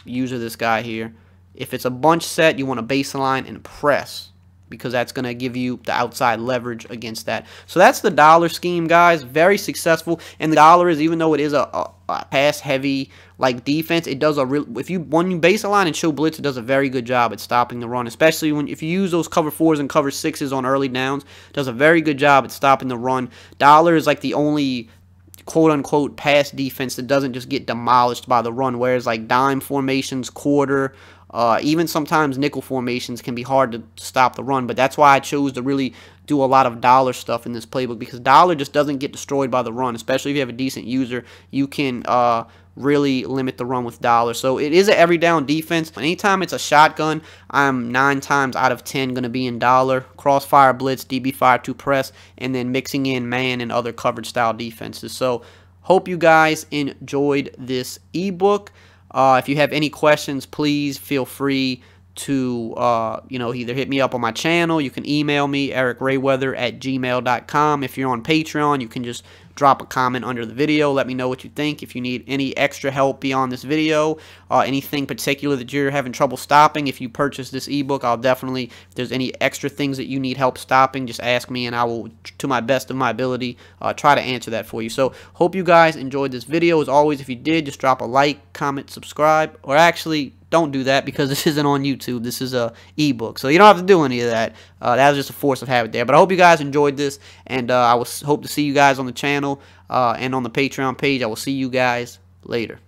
user this guy here. If it's a bunch set, you want to base a line and press because that's going to give you the outside leverage against that. So that's the dollar scheme, guys. Very successful. And the dollar is, even though it is a pass-heavy like defense, it does when you base a line and show blitz, it does a very good job at stopping the run, especially if you use those cover 4s and cover 6s on early downs. It does a very good job at stopping the run. Dollar is like the only quote-unquote pass defense that doesn't just get demolished by the run, whereas like dime formations, quarter, even sometimes nickel formations can be hard to stop the run. But that's why I chose to really do a lot of dollar stuff in this playbook, because dollar just doesn't get destroyed by the run, especially if you have a decent user. You can really limit the run with dollar. So it is an every down defense. Anytime it's a shotgun, I'm 9 times out of 10 going to be in dollar, crossfire blitz, DB fire 2 press, and then mixing in man and other coverage style defenses. So hope you guys enjoyed this ebook. If you have any questions, please feel free to either hit me up on my channel. You can email me, ericrayweather@gmail.com. If you're on Patreon, you can just drop a comment under the video. Let me know what you think. If you need any extra help beyond this video, anything particular that you're having trouble stopping, if you purchase this ebook, I'll definitely, if there's any extra things that you need help stopping, just ask me and I will, to my best of my ability, try to answer that for you. So hope you guys enjoyed this video. As always, if you did, just drop a like, comment, subscribe, or actually don't do that because this isn't on YouTube. This is a ebook, so you don't have to do any of that. That was just a force of habit there. But I hope you guys enjoyed this, and I will hope to see you guys on the channel and on the Patreon page. I will see you guys later.